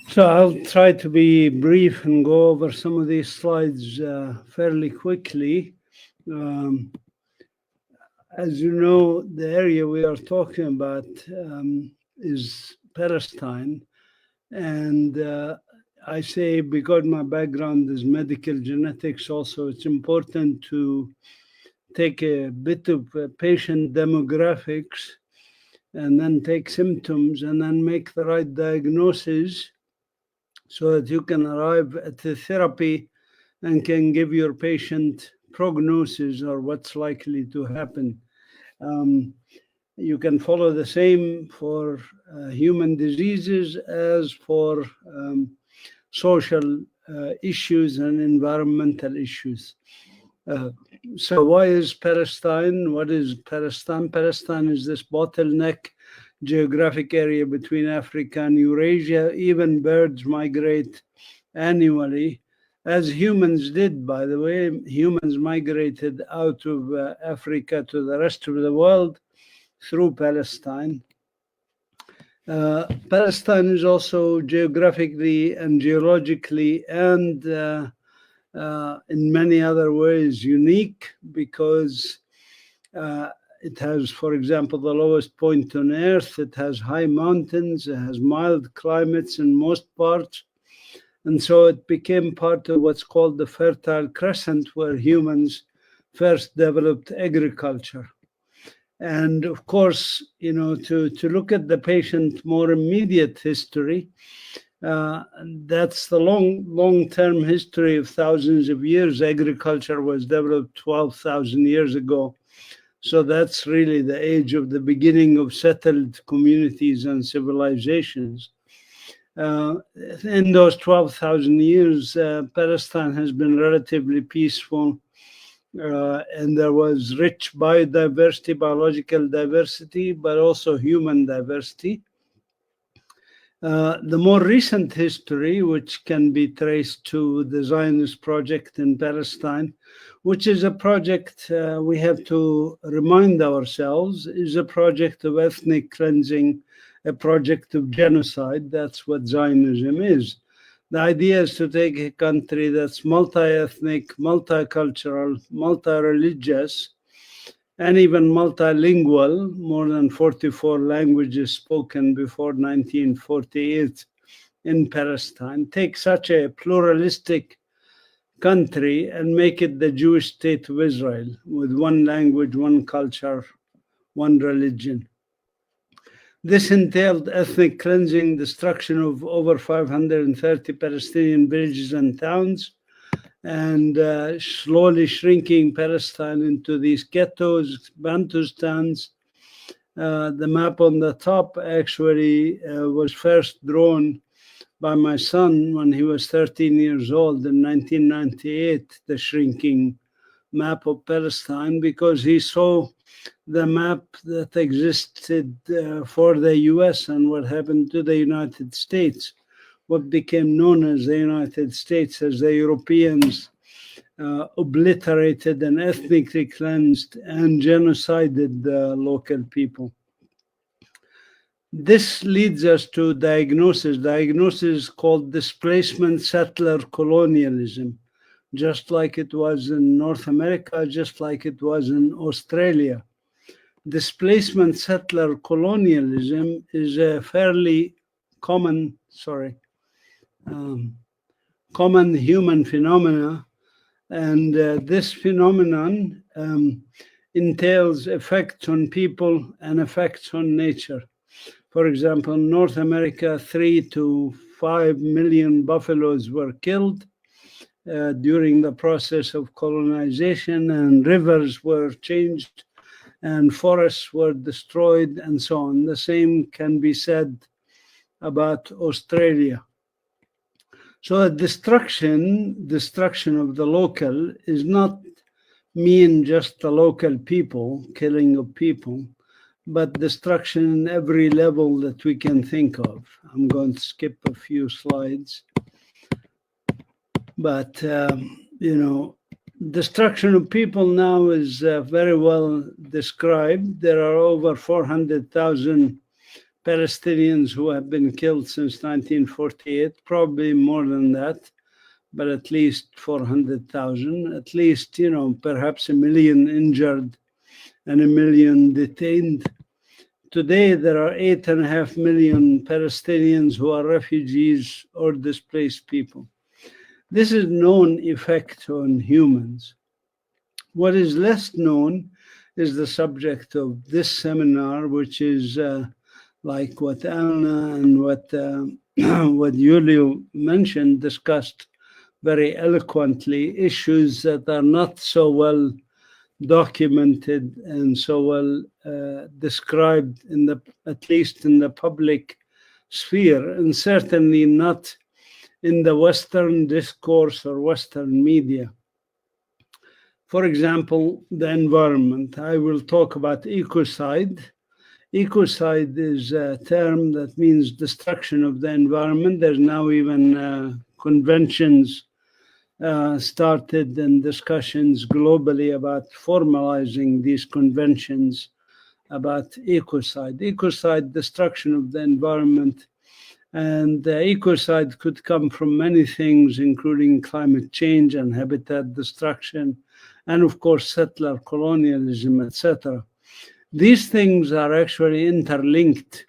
So I'll try to be brief and go over some of these slides fairly quickly. As you know, the area we are talking about is Palestine. And I say, because my background is medical genetics, also it's important to take a bit of patient demographics and then take symptoms and then make the right diagnosis so that you can arrive at the therapy and can give your patient prognosis or what's likely to happen. You can follow the same for human diseases as for social issues and environmental issues. So why is Palestine? What is Palestine? Palestine is this bottleneck geographic area between Africa and Eurasia. Even birds migrate annually, as humans did, by the way. Humans migrated out of Africa to the rest of the world through Palestine. Palestine is also geographically and geologically and in many other ways unique because it has, for example, the lowest point on Earth. It has high mountains. It has mild climates in most parts. And so it became part of what's called the Fertile Crescent, where humans first developed agriculture. And of course, you know, to look at the patient more immediate history, That's the long-term history of thousands of years. Agriculture was developed 12,000 years ago. So that's really the age of the beginning of settled communities and civilizations. In those 12,000 years, Palestine has been relatively peaceful, and there was rich biodiversity, biological diversity, but also human diversity. The more recent history, which can be traced to the Zionist project in Palestine, which is a project we have to remind ourselves is a project of ethnic cleansing, a project of genocide. That's what Zionism is. The idea is to take a country that's multi-ethnic, multicultural, multi-religious, and even multilingual, more than 44 languages spoken before 1948 in Palestine. Take such a pluralistic country and make it the Jewish state of Israel with one language, one culture, one religion. This entailed ethnic cleansing, destruction of over 530 Palestinian villages and towns, and slowly shrinking Palestine into these ghettos, Bantustans. The map on the top actually was first drawn by my son when he was 13 years old in 1998, the shrinking map of Palestine, because he saw the map that existed for the US and what happened to the United States, what became known as the United States, as the Europeans obliterated and ethnically cleansed and genocided the local people. This leads us to diagnosis called displacement settler colonialism, just like it was in North America, just like it was in Australia. Displacement settler colonialism is a fairly common human phenomena, and this phenomenon entails effects on people and effects on nature. For example, in North America, 3 to 5 million buffaloes were killed during the process of colonization, and rivers were changed, and forests were destroyed, and so on. The same can be said about Australia. So destruction of the local is not mean just the local people, killing of people, but destruction in every level that we can think of. I'm going to skip a few slides. But, destruction of people now is very well described. There are over 400,000 Palestinians who have been killed since 1948, probably more than that, but at least 400,000, at least, perhaps 1 million injured and 1 million detained. Today, there are 8.5 million Palestinians who are refugees or displaced people. This is known effect on humans. What is less known is the subject of this seminar, which is like what Amneh and what Giulio mentioned, discussed very eloquently, issues that are not so well documented and so well described at least in the public sphere, and certainly not in the Western discourse or Western media. For example, the environment. I will talk about ecocide. Ecocide is a term that means destruction of the environment. There's now even conventions started and discussions globally about formalizing these conventions about ecocide. Ecocide, destruction of the environment. And ecocide could come from many things, including climate change and habitat destruction, and of course, settler colonialism, etc. These things are actually interlinked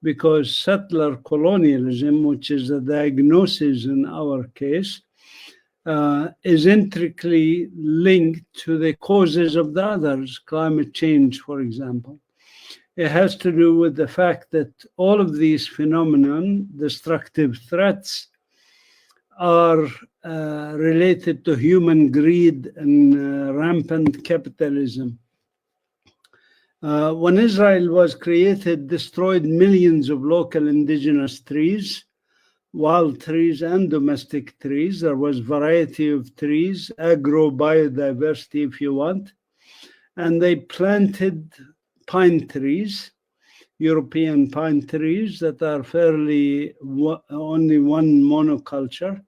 because settler colonialism, which is the diagnosis in our case, is intricately linked to the causes of the others, climate change, for example. It has to do with the fact that all of these phenomenon, destructive threats, are related to human greed and rampant capitalism. When Israel was created, destroyed millions of local indigenous trees, wild trees and domestic trees. There was variety of trees, agro-biodiversity if you want. And they planted pine trees, European pine trees that are fairly only one monoculture.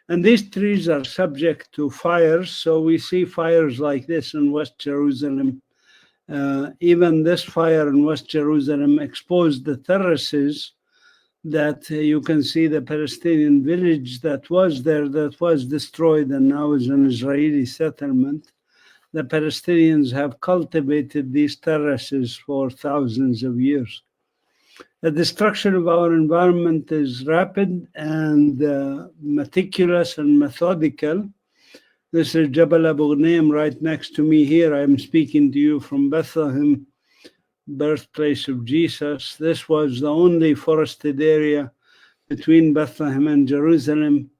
And these trees are subject to fires. So we see fires like this in West Jerusalem. Even this fire in West Jerusalem exposed the terraces that you can see the Palestinian village that was there, that was destroyed and now is an Israeli settlement. The Palestinians have cultivated these terraces for thousands of years. The destruction of our environment is rapid and meticulous and methodical. This is Jabal Abu Ghnaim right next to me here. I'm speaking to you from Bethlehem, birthplace of Jesus. This was the only forested area between Bethlehem and Jerusalem,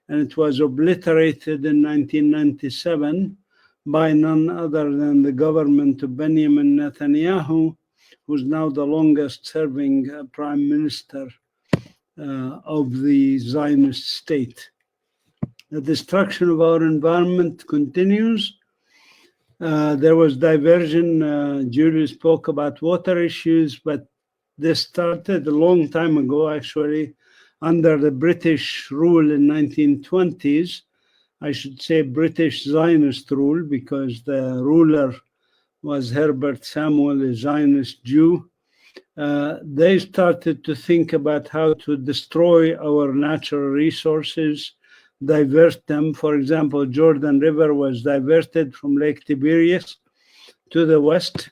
and it was obliterated in 1997 by none other than the government of Benjamin Netanyahu, who's now the longest serving prime minister of the Zionist state. The destruction of our environment continues. There was diversion. Giulio spoke about water issues, but this started a long time ago, actually, under the British rule in 1920s. I should say British Zionist rule, because the ruler was Herbert Samuel, a Zionist Jew. They started to think about how to destroy our natural resources, divert them. For example, Jordan River was diverted from Lake Tiberias to the west.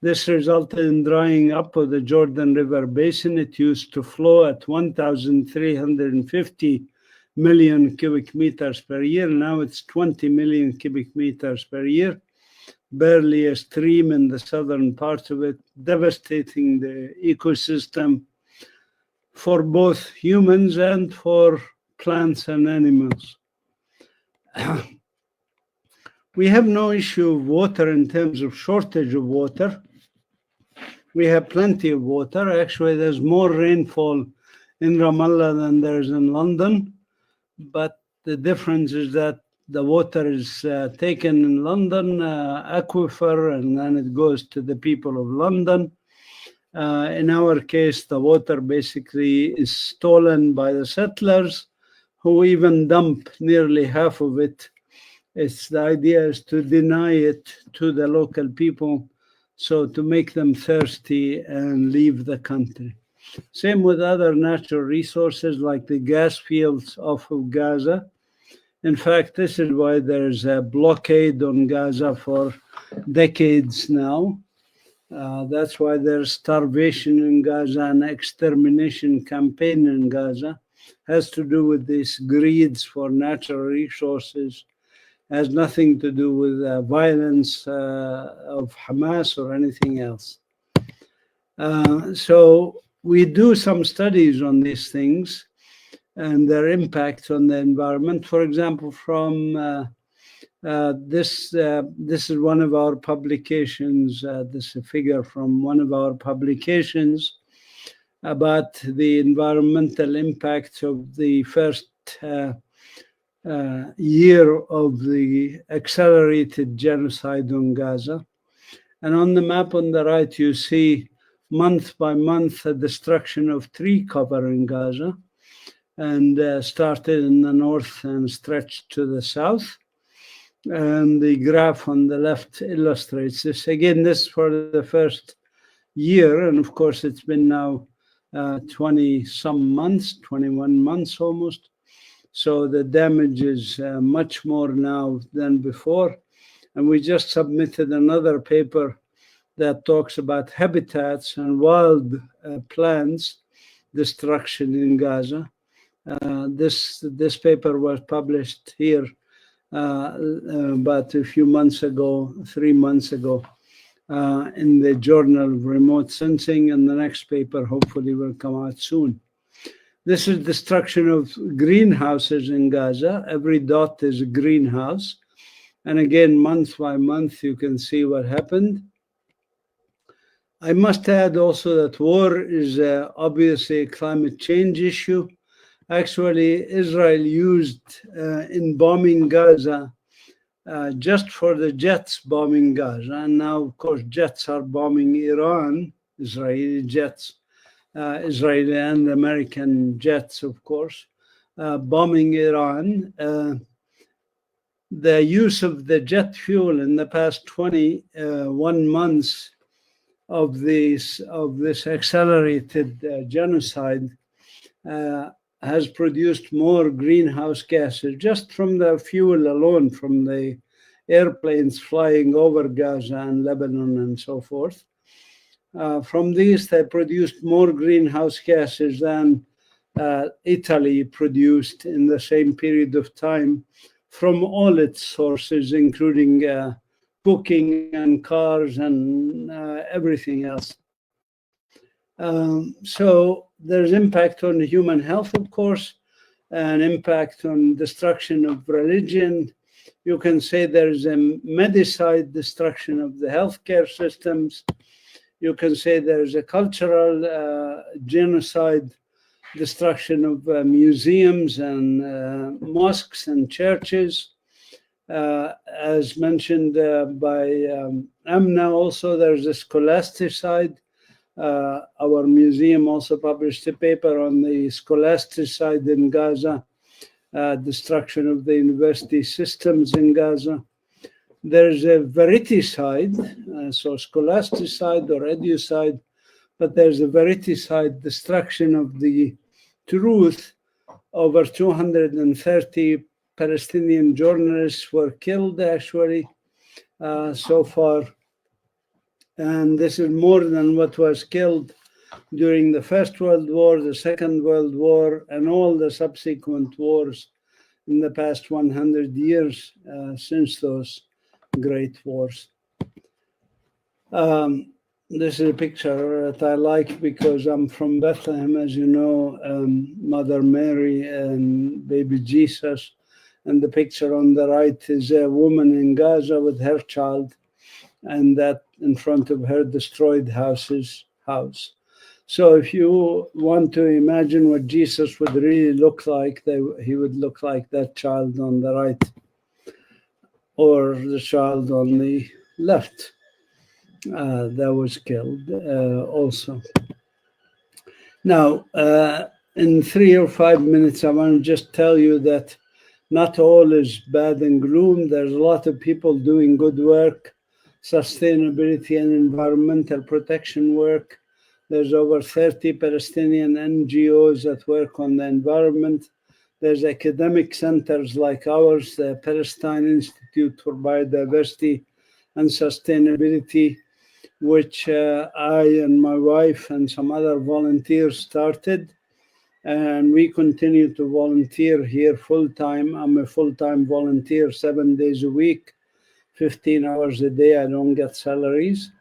This resulted in drying up of the Jordan River basin. It used to flow at 1,350 million cubic meters per year. Now it's 20 million cubic meters per year. Barely a stream in the southern part of it, devastating the ecosystem for both humans and for plants and animals. We have no issue of water in terms of shortage of water. We have plenty of water. Actually, there's more rainfall in Ramallah than there's in London. But the difference is that the water is taken in London, aquifer, and then it goes to the people of London. In our case, the water basically is stolen by the settlers, who even dump nearly half of it. The idea is to deny it to the local people, so to make them thirsty and leave the country. Same with other natural resources like the gas fields off of Gaza. In fact, this is why there's a blockade on Gaza for decades now. That's why there's starvation in Gaza and extermination campaign in Gaza. Has to do with these greeds for natural resources. Has nothing to do with violence of Hamas or anything else. So we do some studies on these things and their impact on the environment. For example, from this is one of our publications. This is a figure from one of our publications about the environmental impact of the first year of the accelerated genocide on Gaza. And on the map on the right, you see month by month the destruction of tree cover in Gaza, and started in the north and stretched to the south. And the graph on the left illustrates this. Again, this for the first year, and of course it's been now 20-some months, 21 months almost. So the damage is much more now than before. And we just submitted another paper that talks about habitats and wild plants destruction in Gaza. This paper was published here about a few months ago, 3 months ago. in the Journal of Remote Sensing, and the next paper hopefully will come out soon. This is destruction of greenhouses in Gaza. Every dot is a greenhouse. And again, month by month, you can see what happened. I must add also that war is obviously a climate change issue. Actually, Israel used in bombing Gaza just for the jets bombing Gaza. And now, of course, jets are bombing Iran, Israeli jets, Israeli and American jets, of course, bombing Iran. The use of the jet fuel in the past 21 months of this accelerated genocide has produced more greenhouse gases just from the fuel alone, from the airplanes flying over Gaza and Lebanon and so forth. From these, they produced more greenhouse gases than Italy produced in the same period of time from all its sources, including cooking and cars and everything else. So there's impact on human health, of course, an impact on destruction of religion. You can say there's a medicide destruction of the healthcare systems. You can say there's a cultural genocide, destruction of museums and mosques and churches. As mentioned by Amneh, also there's a scholasticide. Our museum also published a paper on the scholasticide in Gaza, destruction of the university systems in Gaza. There's a veriticide, so scholasticide or educide, but there's a veriticide, destruction of the truth. Over 230 Palestinian journalists were killed, actually, so far. And this is more than what was killed during the First World War, the Second World War, and all the subsequent wars in the past 100 years since those great wars. This is a picture that I like because I'm from Bethlehem, as you know, Mother Mary and baby Jesus. And the picture on the right is a woman in Gaza with her child, and that in front of her destroyed house. So if you want to imagine what Jesus would really look like, he would look like that child on the right or the child on the left that was killed also. Now, in 3 or 5 minutes, I want to just tell you that not all is bad and gloom. There's a lot of people doing good work, sustainability and environmental protection work. There's over 30 Palestinian NGOs that work on the environment. There's academic centers like ours, the Palestine Institute for Biodiversity and Sustainability, which I and my wife and some other volunteers started. And we continue to volunteer here full-time. I'm a full-time volunteer 7 days a week, 15 hours a day. I don't get salaries.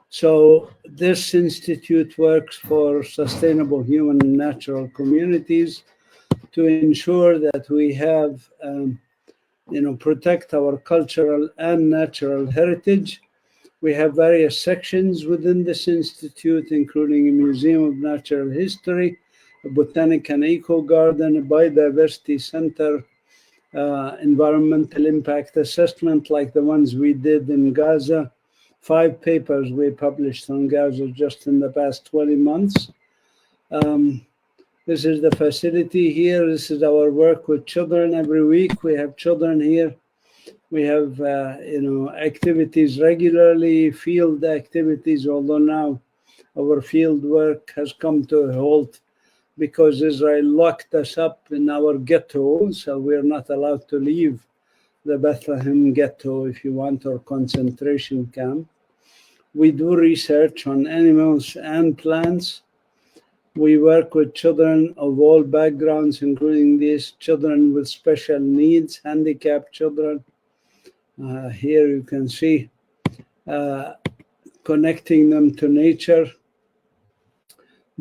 So this institute works for sustainable human and natural communities to ensure that we have, protect our cultural and natural heritage. We have various sections within this institute, including a Museum of Natural History, a Botanic and Eco Garden, a Biodiversity Center, environmental impact assessment like the ones we did in Gaza. 5 papers we published on Gaza just in the past 20 months. This is the facility here. This is our work with children. Every week we have children here. We have, activities regularly, field activities, although now our field work has come to a halt because Israel locked us up in our ghetto, so we're not allowed to leave the Bethlehem ghetto, if you want, or concentration camp. We do research on animals and plants. We work with children of all backgrounds, including these children with special needs, handicapped children. Here you can see connecting them to nature,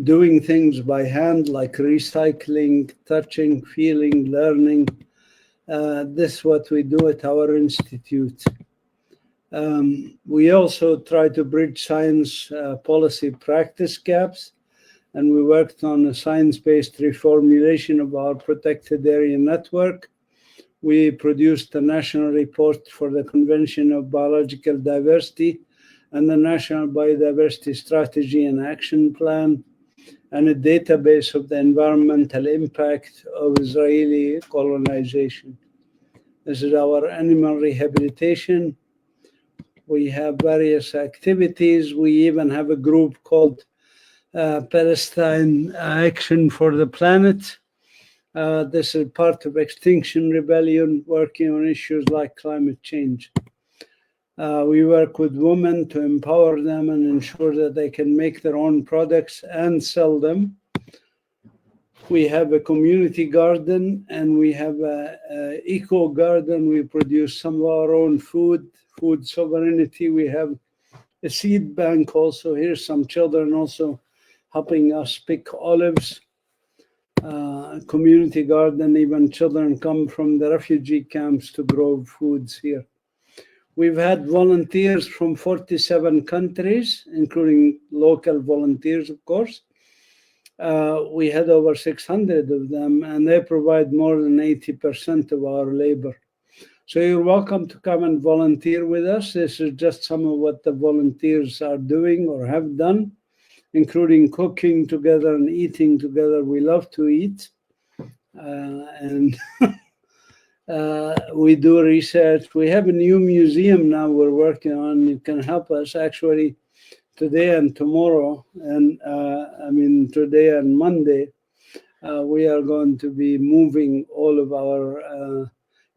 doing things by hand like recycling, touching, feeling, learning. This is what we do at our institute. We also try to bridge science policy practice gaps, and we worked on a science-based reformulation of our protected area network. We produced a national report for the Convention of Biological Diversity and the National Biodiversity Strategy and Action Plan, and a database of the environmental impact of Israeli colonization. This is our animal rehabilitation. We have various activities. We even have a group called Palestine Action for the Planet. This is part of Extinction Rebellion, working on issues like climate change. We work with women to empower them and ensure that they can make their own products and sell them. We have a community garden, and we have an eco garden. We produce some of our own food sovereignty. We have a seed bank also. Here's some children also helping us pick olives. Community garden, even children come from the refugee camps to grow foods here. We've had volunteers from 47 countries, including local volunteers, of course. We had over 600 of them, and they provide more than 80% of our labor. So you're welcome to come and volunteer with us. This is just some of what the volunteers are doing or have done, including cooking together and eating together. We love to eat. And we do research. We have a new museum now we're working on. You can help us actually today and tomorrow, and today and Monday. We are going to be moving all of our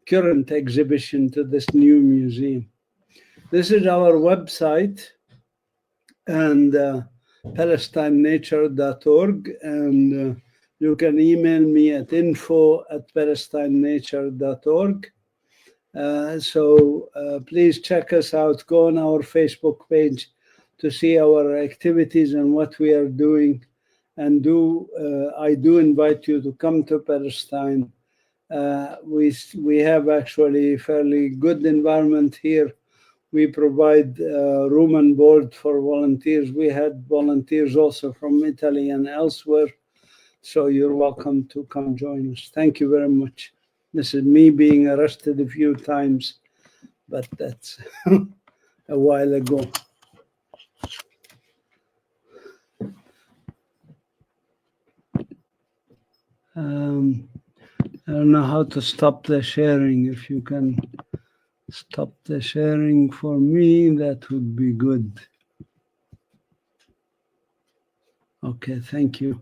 current exhibition to this new museum. This is our website, and palestinenature.org, and you can email me at info@palestinenature.org. So please check us out. Go on our Facebook page to see our activities and what we are doing. And I do invite you to come to Palestine. We have actually fairly good environment here. We provide room and board for volunteers. We had volunteers also from Italy and elsewhere. So you're welcome to come join us. Thank you very much. This is me being arrested a few times, but that's a while ago. I don't know how to stop the sharing. If you can stop the sharing for me, that would be good. Okay, thank you.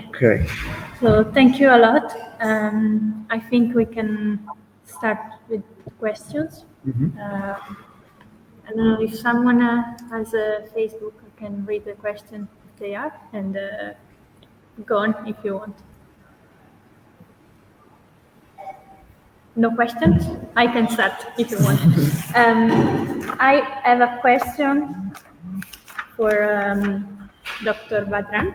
Okay. So thank you a lot. I think we can start with questions. Mm-hmm. I don't know if someone has a Facebook can read the question if they are, and go on if you want. No questions? I can start if you want. I have a question for Dr. Badran.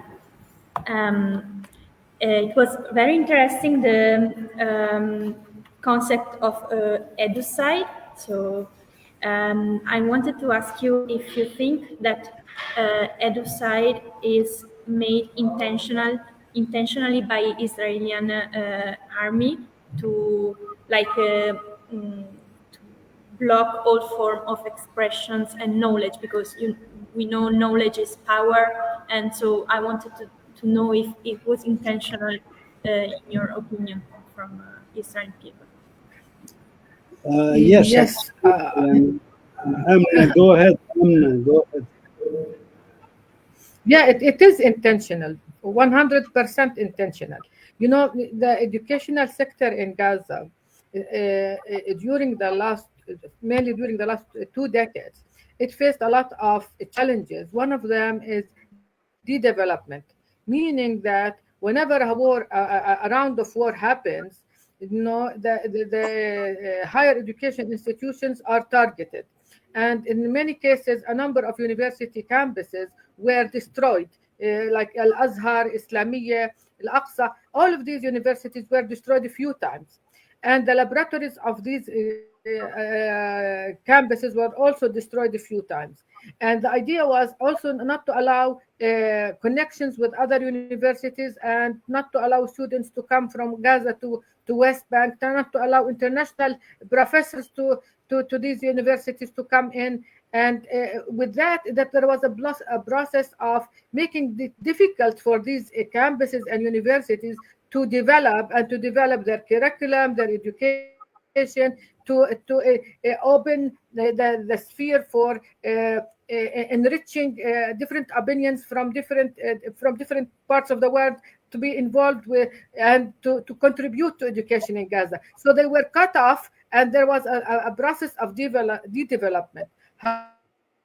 It was very interesting, the concept of ecocide. So I wanted to ask you if you think that ecocide is made intentionally by Israeli army to to block all form of expressions and knowledge, because we know knowledge is power, and so I wanted to know if it was intentional, in your opinion, from Israeli people. Yes. Yes. Amneh, go ahead. Amneh, go ahead. Yeah, it is intentional, 100% intentional. You know, the educational sector in Gaza, mainly during the last 2 decades, it faced a lot of challenges. One of them is de-development, meaning that whenever a round of war happens, the higher education institutions are targeted. And in many cases, a number of university campuses were destroyed, like Al-Azhar, Islamiyah, Al-Aqsa. All of these universities were destroyed a few times. And the laboratories of these campuses were also destroyed a few times. And the idea was also not to allow connections with other universities and not to allow students to come from Gaza to West Bank, not to allow international professors to these universities to come in. And with that there was a process of making it difficult for these campuses and universities to develop their curriculum, their education, to open the sphere for enriching different opinions from different parts of the world to be involved with and to contribute to education in Gaza. So they were cut off, and there was a process of de-development.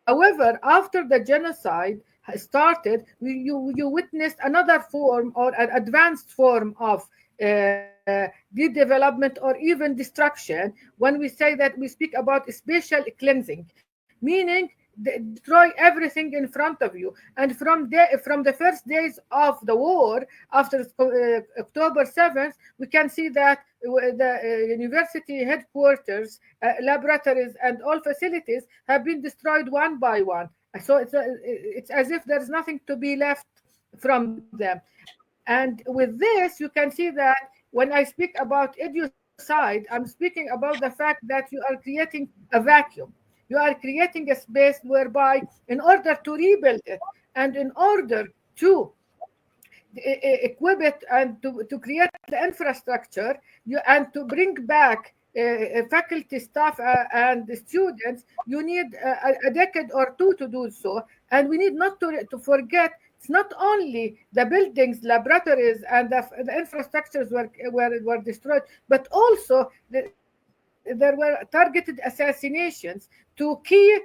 However, after the genocide started, you witnessed another form or an advanced form of de-development or even destruction when we say that we speak about spatial cleansing, meaning destroy everything in front of you. And from the first days of the war, after October 7th, we can see that the university headquarters, laboratories, and all facilities have been destroyed one by one. So it's as if there's nothing to be left from them. And with this, you can see that when I speak about eduside, I'm speaking about the fact that you are creating a vacuum. You are creating a space whereby, in order to rebuild it and in order to equip it and to create the infrastructure, and to bring back faculty, staff, and students, you need a decade or two to do so. And we need not to forget, it's not only the buildings, laboratories, and the infrastructures were destroyed, but also there were targeted assassinations to key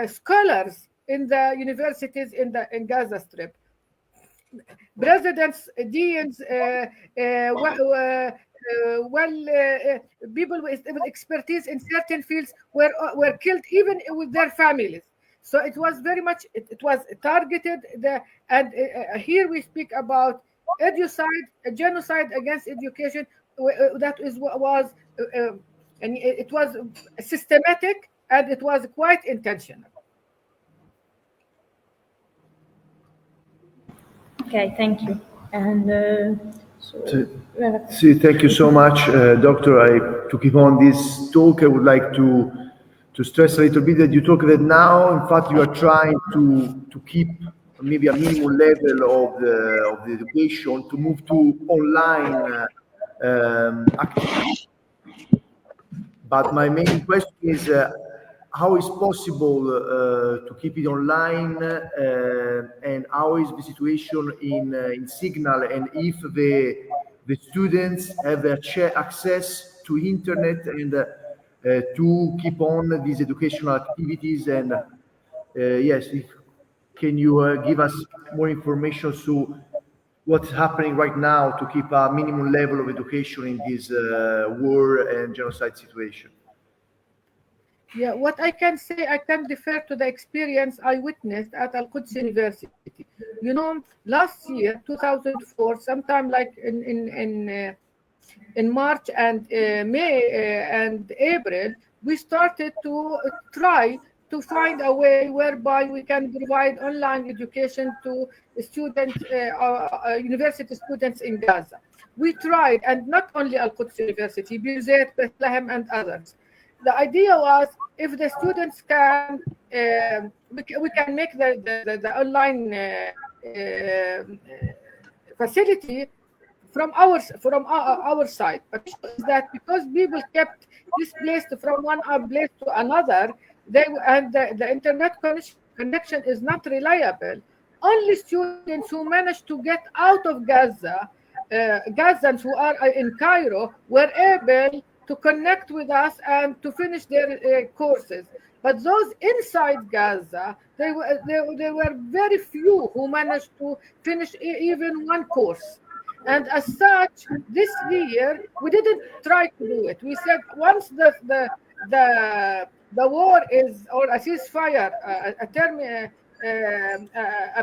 scholars in the universities in Gaza Strip. Presidents, deans, people with expertise in certain fields were killed, even with their families. So it was very much, it was targeted. Here we speak about eduside, a genocide against education. That is what was, and it was systematic, and it was quite intentional. Okay, thank you. And thank you so much, Doctor. To keep on this talk, I would like to stress a little bit that you talk that now, in fact, you are trying to keep maybe a minimum level of the education, to move to online activities. But my main question is, how is possible to keep it online, and how is the situation in Signal, and if the students have their access to internet and to keep on these educational activities? And yes, can you give us more information to what's happening right now to keep a minimum level of education in this war and genocide situation? Yeah, what I can say, I can defer to the experience I witnessed at AlQuds University. You know, last year, 2004, sometime like in March and May and April, we started to try to find a way whereby we can provide online education to students, university students in Gaza. We tried, and not only AlQuds University, Biodiversity, Bethlehem, and others. The idea was, if the students can, we can make the online facility from our side. But that because people kept displaced from one place to another, the internet connection is not reliable. Only students who managed to get out of Gaza, Gazans who are in Cairo, were able to connect with us and to finish their courses. But those inside Gaza, there were very few who managed to finish even one course. And as such, this year we didn't try to do it. We said once the war is, or a ceasefire, a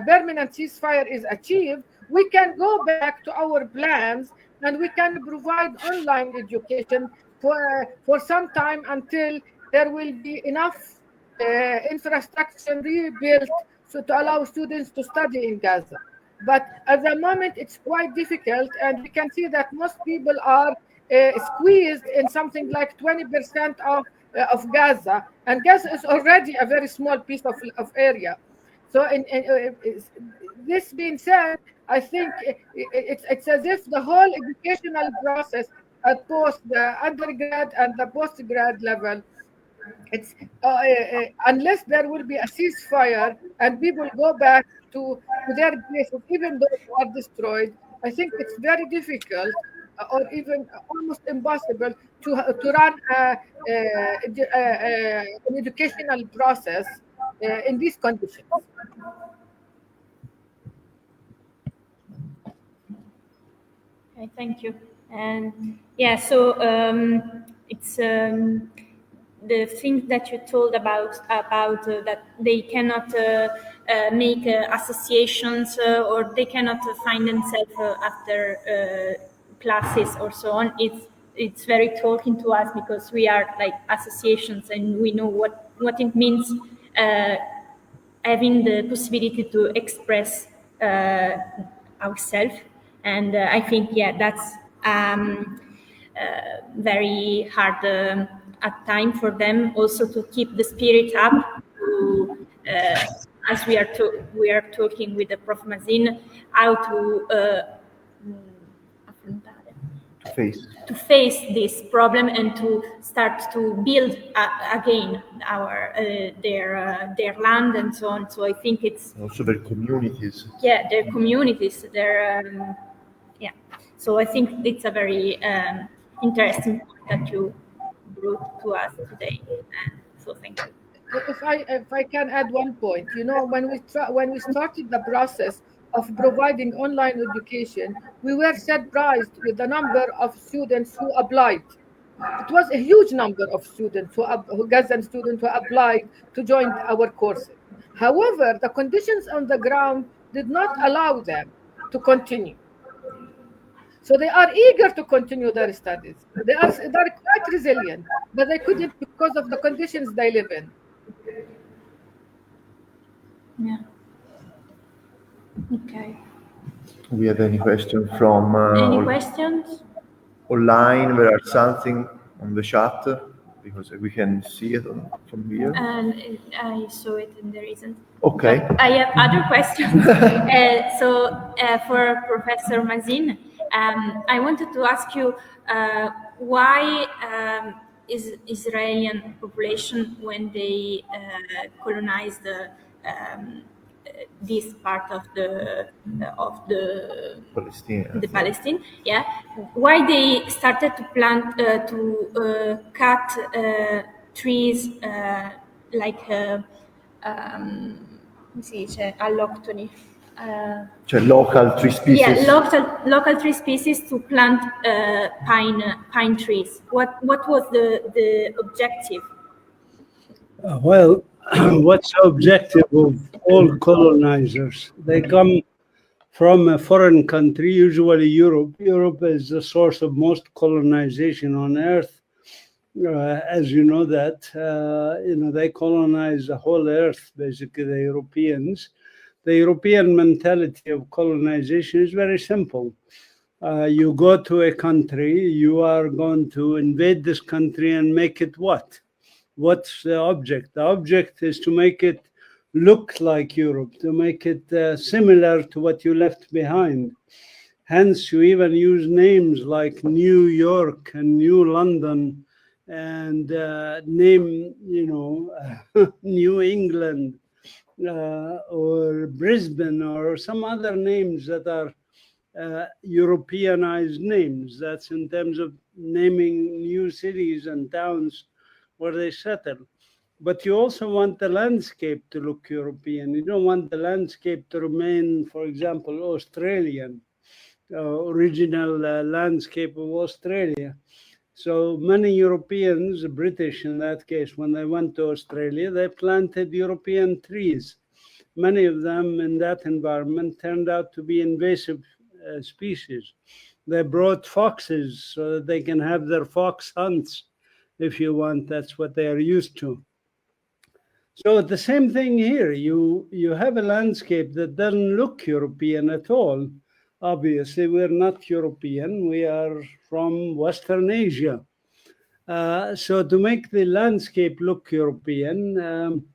permanent ceasefire is achieved, we can go back to our plans and we can provide online education for some time until there will be enough infrastructure rebuilt so to allow students to study in Gaza. But at the moment, it's quite difficult, and we can see that most people are squeezed in something like 20% of Gaza, and Gaza is already a very small piece of area. So, this being said, I think it's as if the whole educational process at both the undergrad and the postgrad level, it's unless there will be a ceasefire and people go back to their places, even though they are destroyed, I think it's very difficult or even almost impossible to run an educational process in these conditions. Okay, thank you. And yeah, so it's the thing that you told about that they cannot make associations or they cannot find themselves after classes or so on. It's very talking to us because we are like associations and we know what it means having the possibility to express ourselves. And I think, yeah, that's very hard at time for them also to keep the spirit up to, as we are talking with the Prof. Mazin, how to face this problem and to start to build again their land and so on. So I think it's also their communities. Yeah, their communities. Their yeah. So I think it's a very interesting point that you brought to us today. So thank you. If I can add one point, when we started the process of providing online education, we were surprised with the number of students who applied. It was a huge number of students Gazan students who applied to join our courses. However, the conditions on the ground did not allow them to continue. So they are eager to continue their studies. They're quite resilient, but they couldn't because of the conditions they live in. Yeah. Okay. Do we have any questions from any questions online? There are something on the chat because we can see it from here. And I saw it and there isn't. Okay. But I have other questions. For Professor Mazin, I wanted to ask you why is Israeli population, when they colonized this part of the Palestine, yeah, why they started to plant cut trees like come si dice alloctoni. Local tree species. Yeah, local tree species to plant pine trees. What was the objective? Well, what's the objective of all colonizers? They come from a foreign country, usually Europe. Europe is the source of most colonization on Earth. As you know that, they colonize the whole Earth, basically, the Europeans. The European mentality of colonization is very simple. You go to a country, you are going to invade this country and make it what? What's the object? The object is to make it look like Europe, to make it similar to what you left behind. Hence, you even use names like New York and New London and name, New England or Brisbane or some other names that are Europeanized names. That's in terms of naming new cities and towns where they settle. But you also want the landscape to look European. You don't want the landscape to remain, for example, Australian. original landscape of Australia. So many Europeans, British in that case, when they went to Australia, they planted European trees. Many of them in that environment turned out to be invasive species. They brought foxes so that they can have their fox hunts, if you want. That's what they are used to. So the same thing here. You have a landscape that doesn't look European at all. Obviously, we're not European. We are from Western Asia. So to make the landscape look European,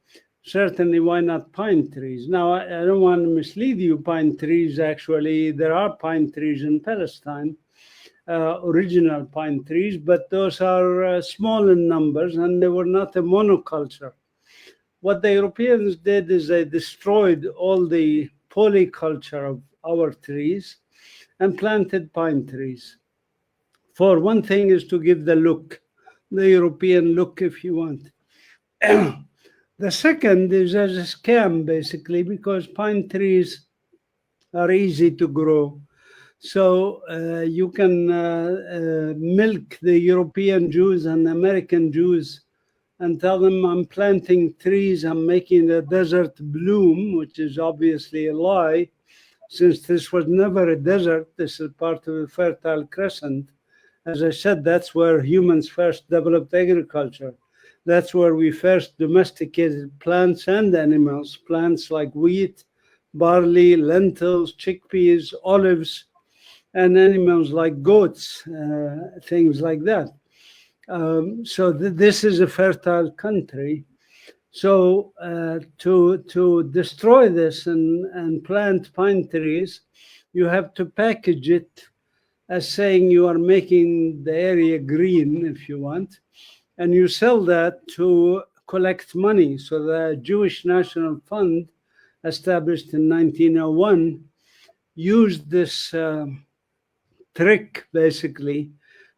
certainly why not pine trees? Now, I don't want to mislead you. Pine trees, actually, there are pine trees in Palestine, original pine trees, but those are small in numbers, and they were not a monoculture. What the Europeans did is they destroyed all the polyculture of our trees and planted pine trees. For one thing is to give the look, the European look, if you want. The second is as a scam, basically, because pine trees are easy to grow. So you can milk the European Jews and American Jews and tell them, I'm planting trees, I'm making the desert bloom, which is obviously a lie, since this was never a desert. This is part of the Fertile Crescent. As I said, that's where humans first developed agriculture. That's where we first domesticated plants and animals, plants like wheat, barley, lentils, chickpeas, olives, and animals like goats, things like that. So this is a fertile country. So to destroy this and plant pine trees, you have to package it as saying you are making the area green, if you want, and you sell that to collect money. So the Jewish National Fund, established in 1901, used this trick, basically,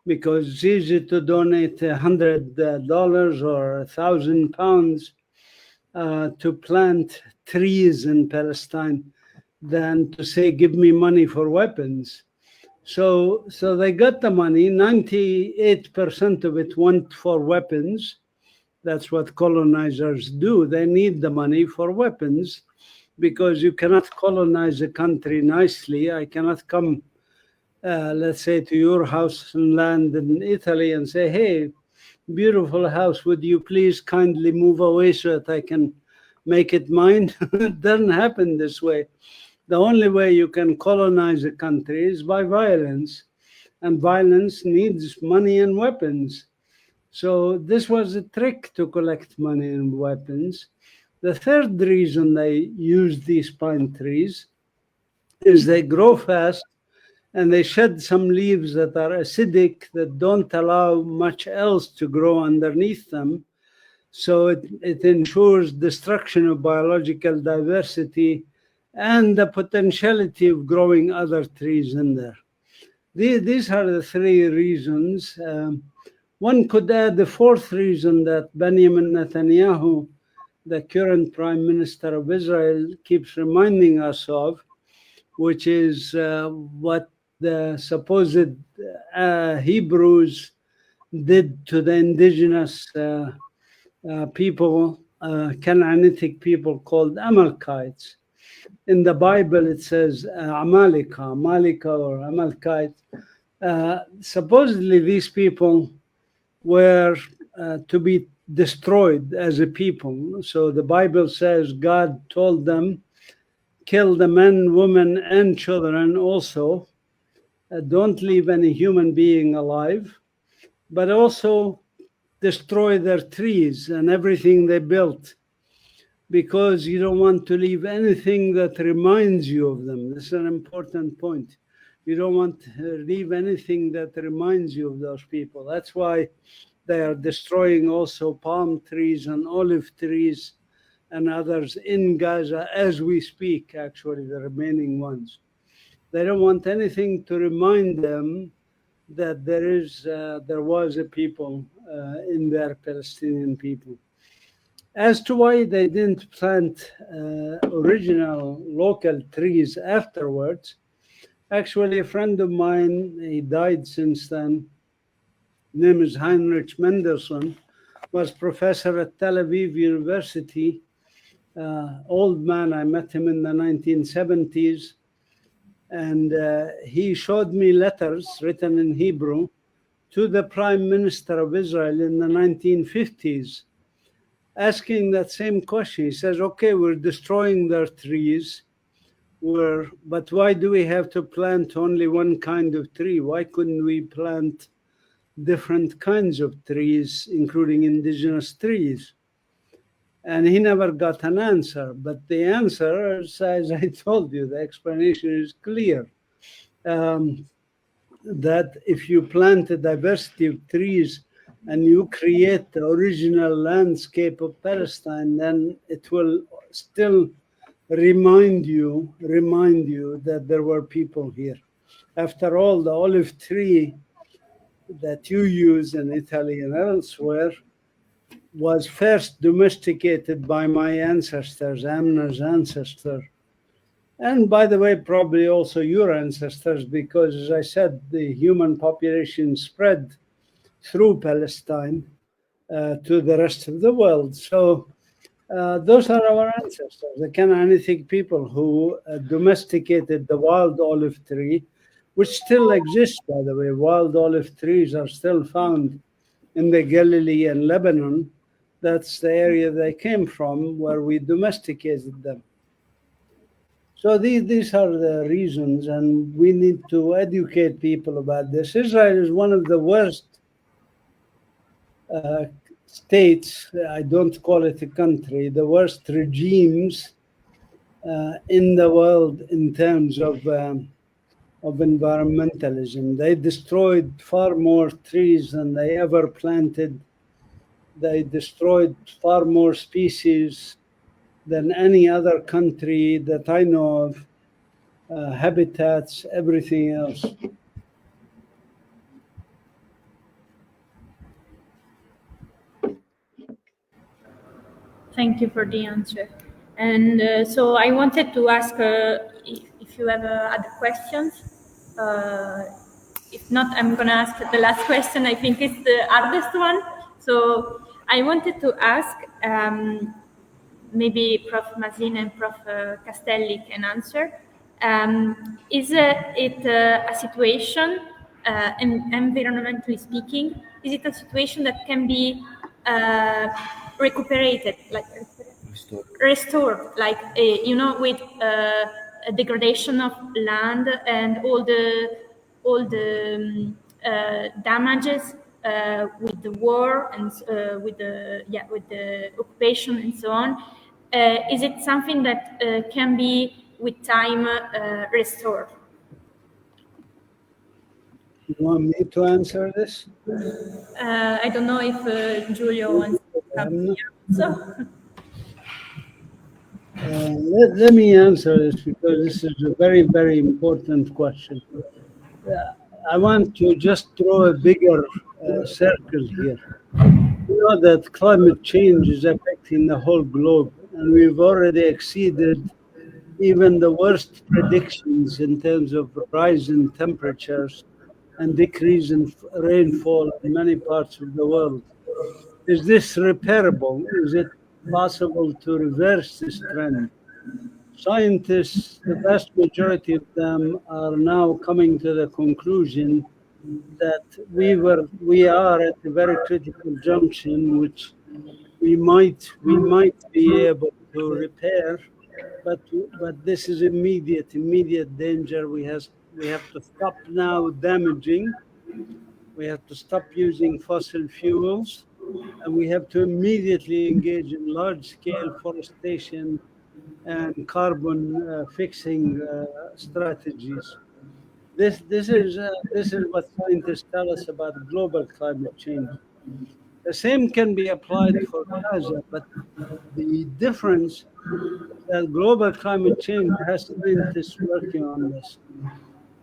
because it's easy to donate $100 or £1,000 to plant trees in Palestine than to say, give me money for weapons. So they got the money. 98% of it went for weapons. That's what colonizers do. They need the money for weapons because you cannot colonize a country nicely. I cannot come, let's say, to your house and land in Italy and say, hey, beautiful house, would you please kindly move away so that I can make it mine? It doesn't happen this way. The only way you can colonize a country is by violence, and violence needs money and weapons. So this was a trick to collect money and weapons. The third reason they use these pine trees is they grow fast and they shed some leaves that are acidic, that don't allow much else to grow underneath them. So it ensures destruction of biological diversity and the potentiality of growing other trees in there. These are the three reasons. One could add the fourth reason that Benjamin Netanyahu, the current Prime Minister of Israel, keeps reminding us of, which is what the supposed Hebrews did to the indigenous people, Canaanitic people called Amalekites. In the Bible, it says Amalika or Amalekite. Supposedly, these people were to be destroyed as a people. So the Bible says God told them, kill the men, women, and children also. Don't leave any human being alive, but also destroy their trees and everything they built, because you don't want to leave anything that reminds you of them. This is an important point. You don't want to leave anything that reminds you of those people. That's why they are destroying also palm trees and olive trees and others in Gaza as we speak, actually, the remaining ones. They don't want anything to remind them that there was a people in there, Palestinian people. As to why they didn't plant original local trees afterwards, Actually, a friend of mine, he died since then, name is Heinrich Mendelssohn, was professor at Tel Aviv University. Old man, I met him in the 1970s. And he showed me letters written in Hebrew to the Prime Minister of Israel in the 1950s, asking that same question. He says, okay, we're destroying their trees, but why do we have to plant only one kind of tree? Why couldn't we plant different kinds of trees, including indigenous trees? And he never got an answer. But the answer, as I told you, the explanation is clear. That if you plant a diversity of trees and you create the original landscape of Palestine, then it will still remind you that there were people here. After all, the olive tree that you use in Italy and elsewhere was first domesticated by my ancestors, Amneh's ancestor. And by the way, probably also your ancestors, because as I said, the human population spread through Palestine to the rest of the world. So those are our ancestors, the Canaanitic people who domesticated the wild olive tree, which still exists, by the way. Wild olive trees are still found in the Galilee and Lebanon. That's the area they came from, where we domesticated them. So these are the reasons, and we need to educate people about this. Israel is one of the worst states, I don't call it a country, the worst regimes in the world in terms of environmentalism. They destroyed far more trees than they ever planted. They destroyed far more species than any other country that I know of, habitats, everything else. Thank you for the answer. And so I wanted to ask if you have other questions. If not, I'm going to ask the last question. I think it's the hardest one. So I wanted to ask, maybe Prof. Mazin and Prof. Castelli can answer. Is it a situation, environmentally speaking, is it a situation that can be recuperated, like restored, like with a degradation of land and all the damages with the war and with the occupation and so on? Is it something that can be with time restored? You want me to answer this? I don't know if Giulio wants to come here. So. Let me answer this, because this is a very, very important question. I want to just throw a bigger circle here. You know that climate change is affecting the whole globe, and we've already exceeded even the worst predictions in terms of rise in temperatures and decrease in rainfall in many parts of the world. Is this repairable? Is it possible to reverse this trend? Scientists, the vast majority of them, are now coming to the conclusion that we are at a very critical junction, which we might be able to repair, but this is immediate danger. We have to stop now damaging. We have to stop using fossil fuels, and we have to immediately engage in large-scale forestation and carbon fixing strategies. This is what scientists tell us about global climate change. The same can be applied for Gaza, but the difference is that global climate change has scientists working on this.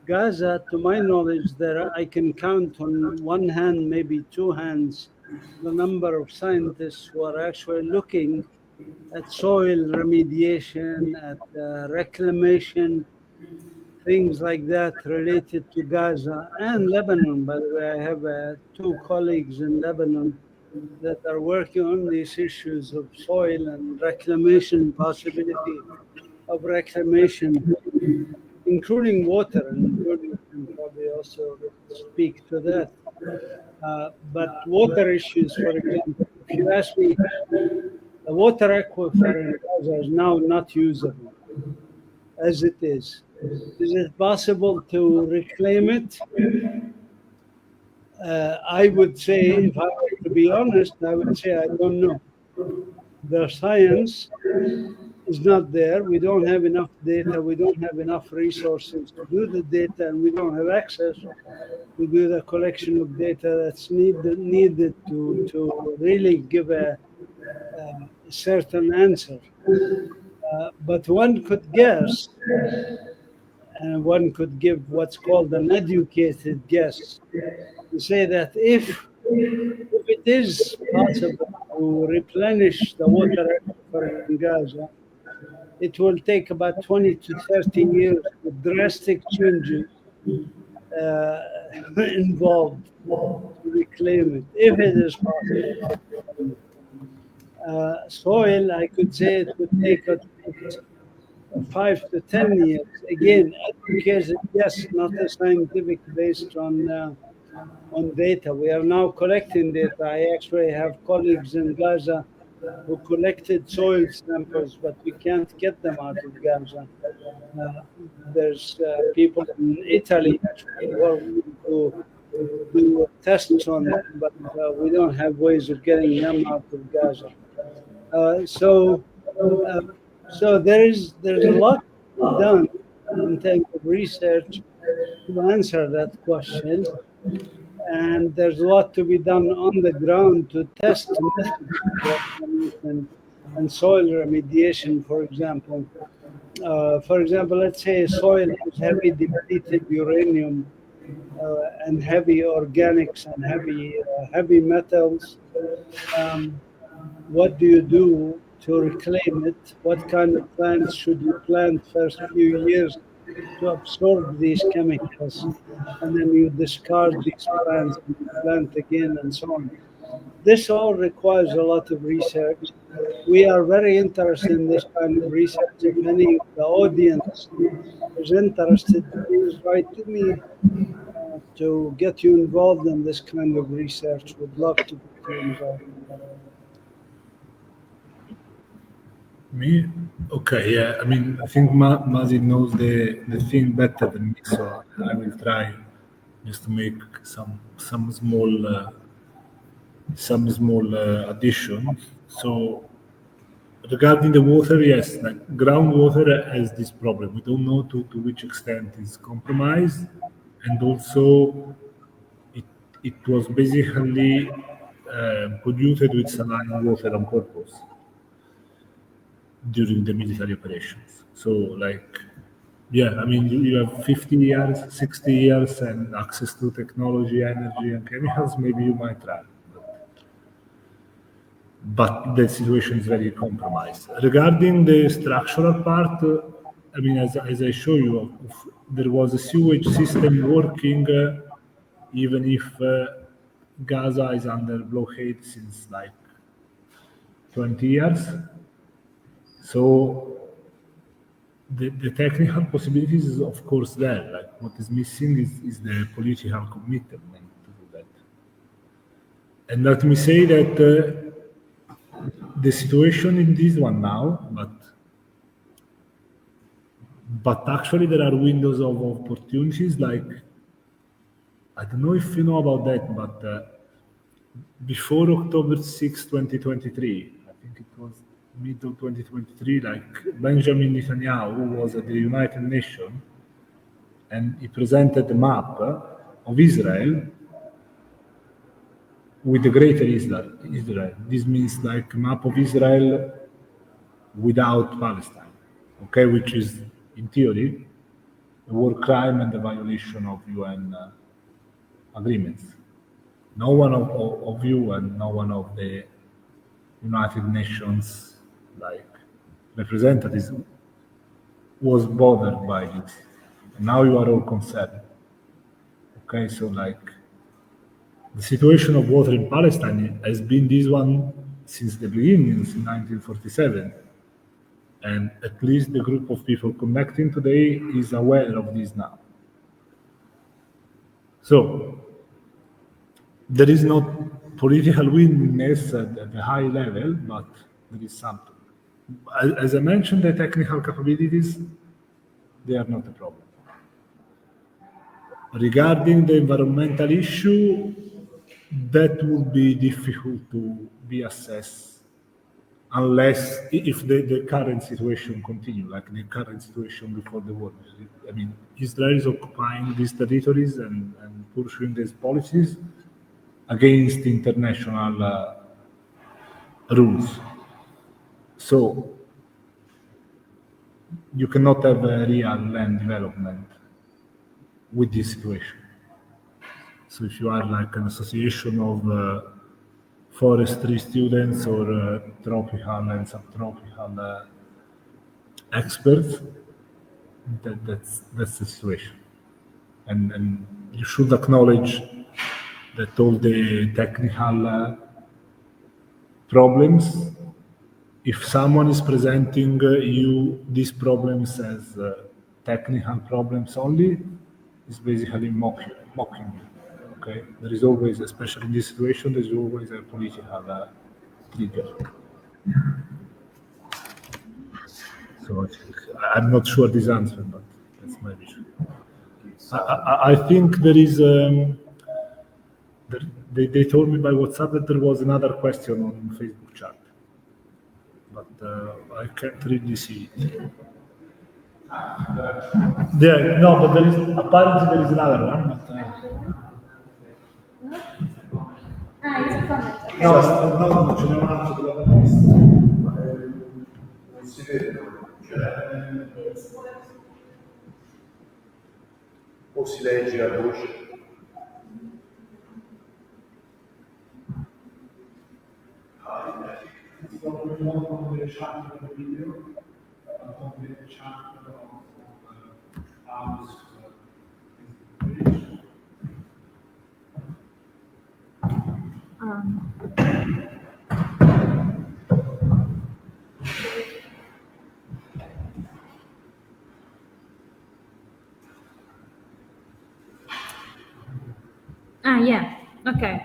Gaza, to my knowledge, I can count on one hand, maybe two hands, the number of scientists who are actually looking at soil remediation, at reclamation, things like that related to Gaza and Lebanon. By the way, I have 2 colleagues in Lebanon that are working on these issues of soil and reclamation, possibility of reclamation, including water, and Giulio can probably also speak to that. But water issues, for example, if you ask me, the water aquifer in Gaza is now not usable as it is. Is it possible to reclaim it? I would say, if I were to be honest, I would say I don't know. The science is not there. We don't have enough data. We don't have enough resources to do the data, and we don't have access to do the collection of data that's needed to really give a certain answer. But one could guess, and one could give what's called an educated guess, to say that if it is possible to replenish the water aquifer in Gaza, it will take about 20 to 30 years with drastic changes involved to reclaim it, if it is possible. Soil, I could say it would take 5 to 10 years. Again, educated, yes, not a scientific based on data. We are now collecting data. I actually have colleagues in Gaza who collected soil samples, but we can't get them out of Gaza. There's people in Italy who are to do tests on them, but we don't have ways of getting them out of Gaza. So there's a lot done in terms of research to answer that question, and there's a lot to be done on the ground to test and soil remediation, for example. Let's say soil has heavy depleted uranium and heavy organics and heavy metals. What do you do to reclaim it? What kind of plants should you plant first few years to absorb these chemicals? And then you discard these plants and you plant again and so on. This all requires a lot of research. We are very interested in this kind of research. If any of the audience is interested, please write to me to get you involved in this kind of research. Would love to get you involved. Me? Okay, yeah. I mean, I think Mazin knows the thing better than me, so I will try just to make some small additions. So regarding the water, yes, like groundwater has this problem. We don't know to which extent it's compromised, and also it was basically polluted with saline water on purpose during the military operations. So like, yeah, I mean, you have 50 years, 60 years and access to technology, energy and chemicals, maybe you might try. But the situation is very compromised. Regarding the structural part, I mean, as I show you, there was a sewage system working even if Gaza is under blockade since like 20 years. So the technical possibilities is of course there. Like what is missing is the political commitment to do that. And let me say that the situation in this one now, but actually there are windows of opportunities. Like I don't know if you know about that, but before October 6, 2023, I think it was middle 2023, like Benjamin Netanyahu, who was at the United Nations, and he presented a map of Israel with the greater Israel. This means like a map of Israel without Palestine, okay, which is in theory a war crime and a violation of UN agreements. No one of you and no one of the United Nations like representatives was bothered by this. And now you are all concerned. Okay, so like the situation of water in Palestine has been this one since the beginning, since 1947. And at least the group of people connecting today is aware of this now. So there is not political willingness at the high level, but there is something. As I mentioned, the technical capabilities, they are not a problem. Regarding the environmental issue, that will be difficult to be assessed unless if the current situation continues, like the current situation before the war. I mean, Israel is occupying these territories and pursuing these policies against international rules. So you cannot have a real land development with this situation. So if you are like an association of forestry students or tropical and subtropical experts, that's the situation. And you should acknowledge that all the technical problems, if someone is presenting you these problems as technical problems only, is basically mocking you. Okay, there is always, especially in this situation, there is always a political trigger. So I'm not sure this answer, but that's my vision. I think there is. They told me by WhatsApp that there was another question on Facebook chat, but I can't really see it. There, no, but there is apparently there is another one. But, no, ce n'è un altro della destra. Non si vede, o si legge a voce. Yeah, okay.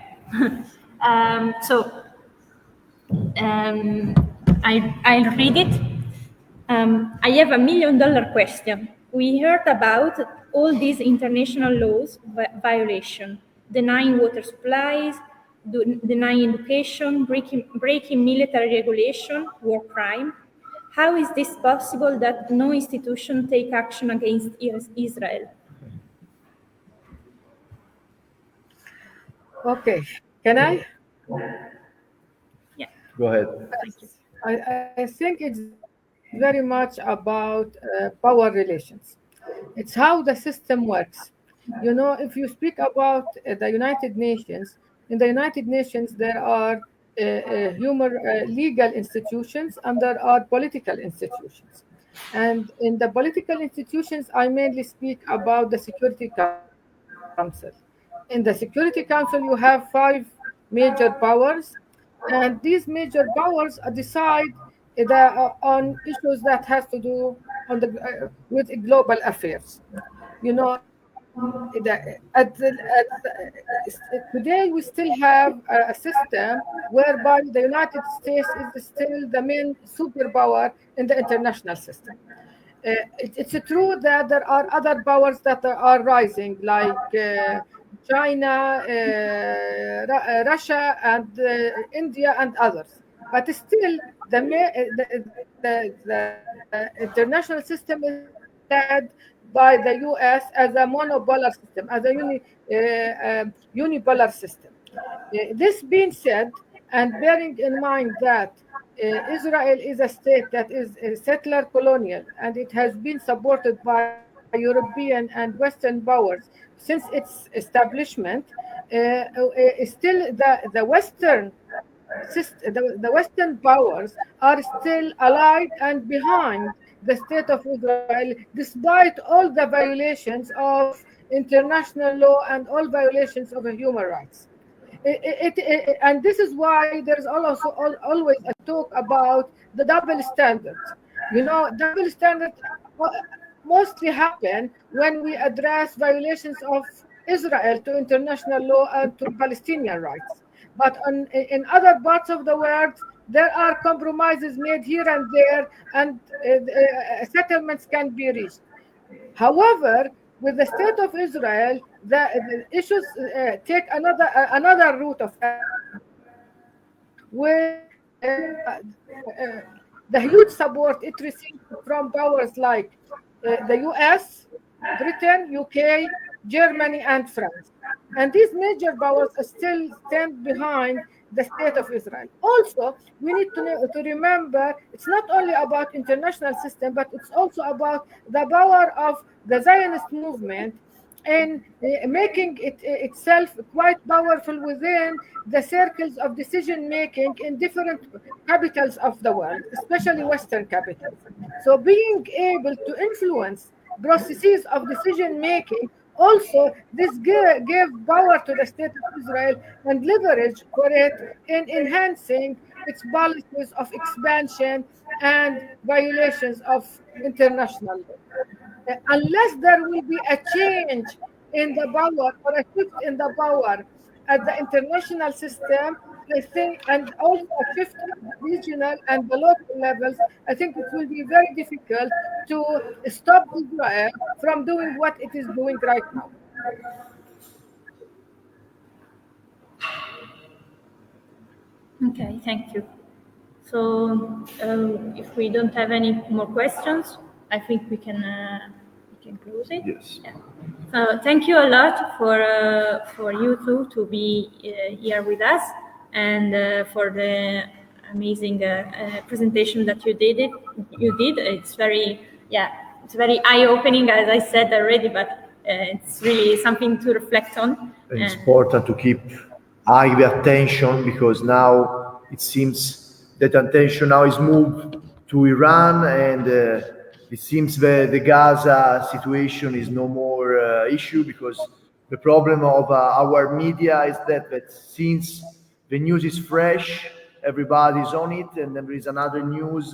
I'll read it. I have $1 million question. We heard about all these international laws violation, denying water supplies, denying education, breaking military regulation, war crime. How is this possible that no institution take action against Israel? Okay, can I? Yeah. Go ahead. I think it's very much about power relations. It's how the system works. You know, if you speak about the United Nations, in the United Nations there are legal institutions and there are political institutions. And in the political institutions, I mainly speak about the Security Council. In the Security Council, you have 5 major powers, and these major powers decide on issues that has to do with global affairs. You know, today we still have a system whereby the United States is still the main superpower in the international system. It's true that there are other powers that are rising, like China, Russia, and India, and others. But still, the international system is led by the U.S. as a monopolar system, as a unipolar system. This being said, and bearing in mind that Israel is a state that is a settler colonial, and it has been supported by European and Western powers since its establishment, still the Western powers are still allied and behind the state of Israel, despite all the violations of international law and all violations of human rights. And this is why there's also always a talk about the double standards. You know, double standards mostly happen when we address violations of Israel to international law and to Palestinian rights. But in other parts of the world, there are compromises made here and there, and settlements can be reached. However, with the state of Israel, the issues take another route of where the huge support it received from powers like the US, Britain, UK, Germany, and France. And these major powers still stand behind the state of Israel. Also, we need to remember it's not only about international system, but it's also about the power of the Zionist movement and making it itself quite powerful within the circles of decision making in different capitals of the world, especially Western capitals. So being able to influence processes of decision making, also this gave power to the state of Israel and leverage for it in enhancing its policies of expansion and violations of international law. Unless there will be a change in the power or a shift in the power at the international system, I think, and also a shift at the regional and the local levels, I think it will be very difficult to stop Israel from doing what it is doing right now. Okay, thank you. So if we don't have any more questions, I think we can close it. Yes. Yeah. So thank you a lot for you two to be here with us and for the amazing presentation that you did. It's very eye-opening, as I said already, but it's really something to reflect on. It's important to keep high attention because now it seems that attention now is moved to Iran, and it seems that the Gaza situation is no more issue because the problem of our media is that since the news is fresh, everybody's on it, and then there is another news.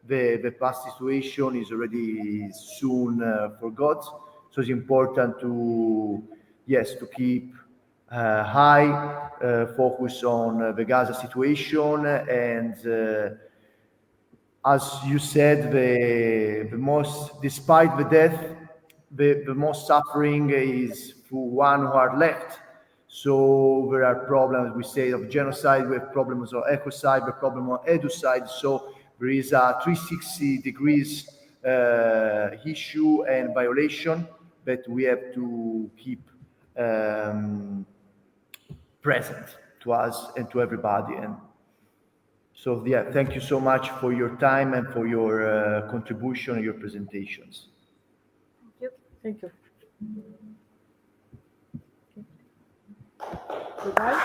The past situation is already soon forgot. So it's important to keep high focus on the Gaza situation, and as you said, the most, despite the death, the most suffering is for one who are left. So there are problems, we say, of genocide, we have problems of ecocide, the problem of edocide. So there is a 360 degrees issue and violation that we have to keep present to us and to everybody. And so, thank you so much for your time and for your contribution and your presentations. Thank you. Goodbye.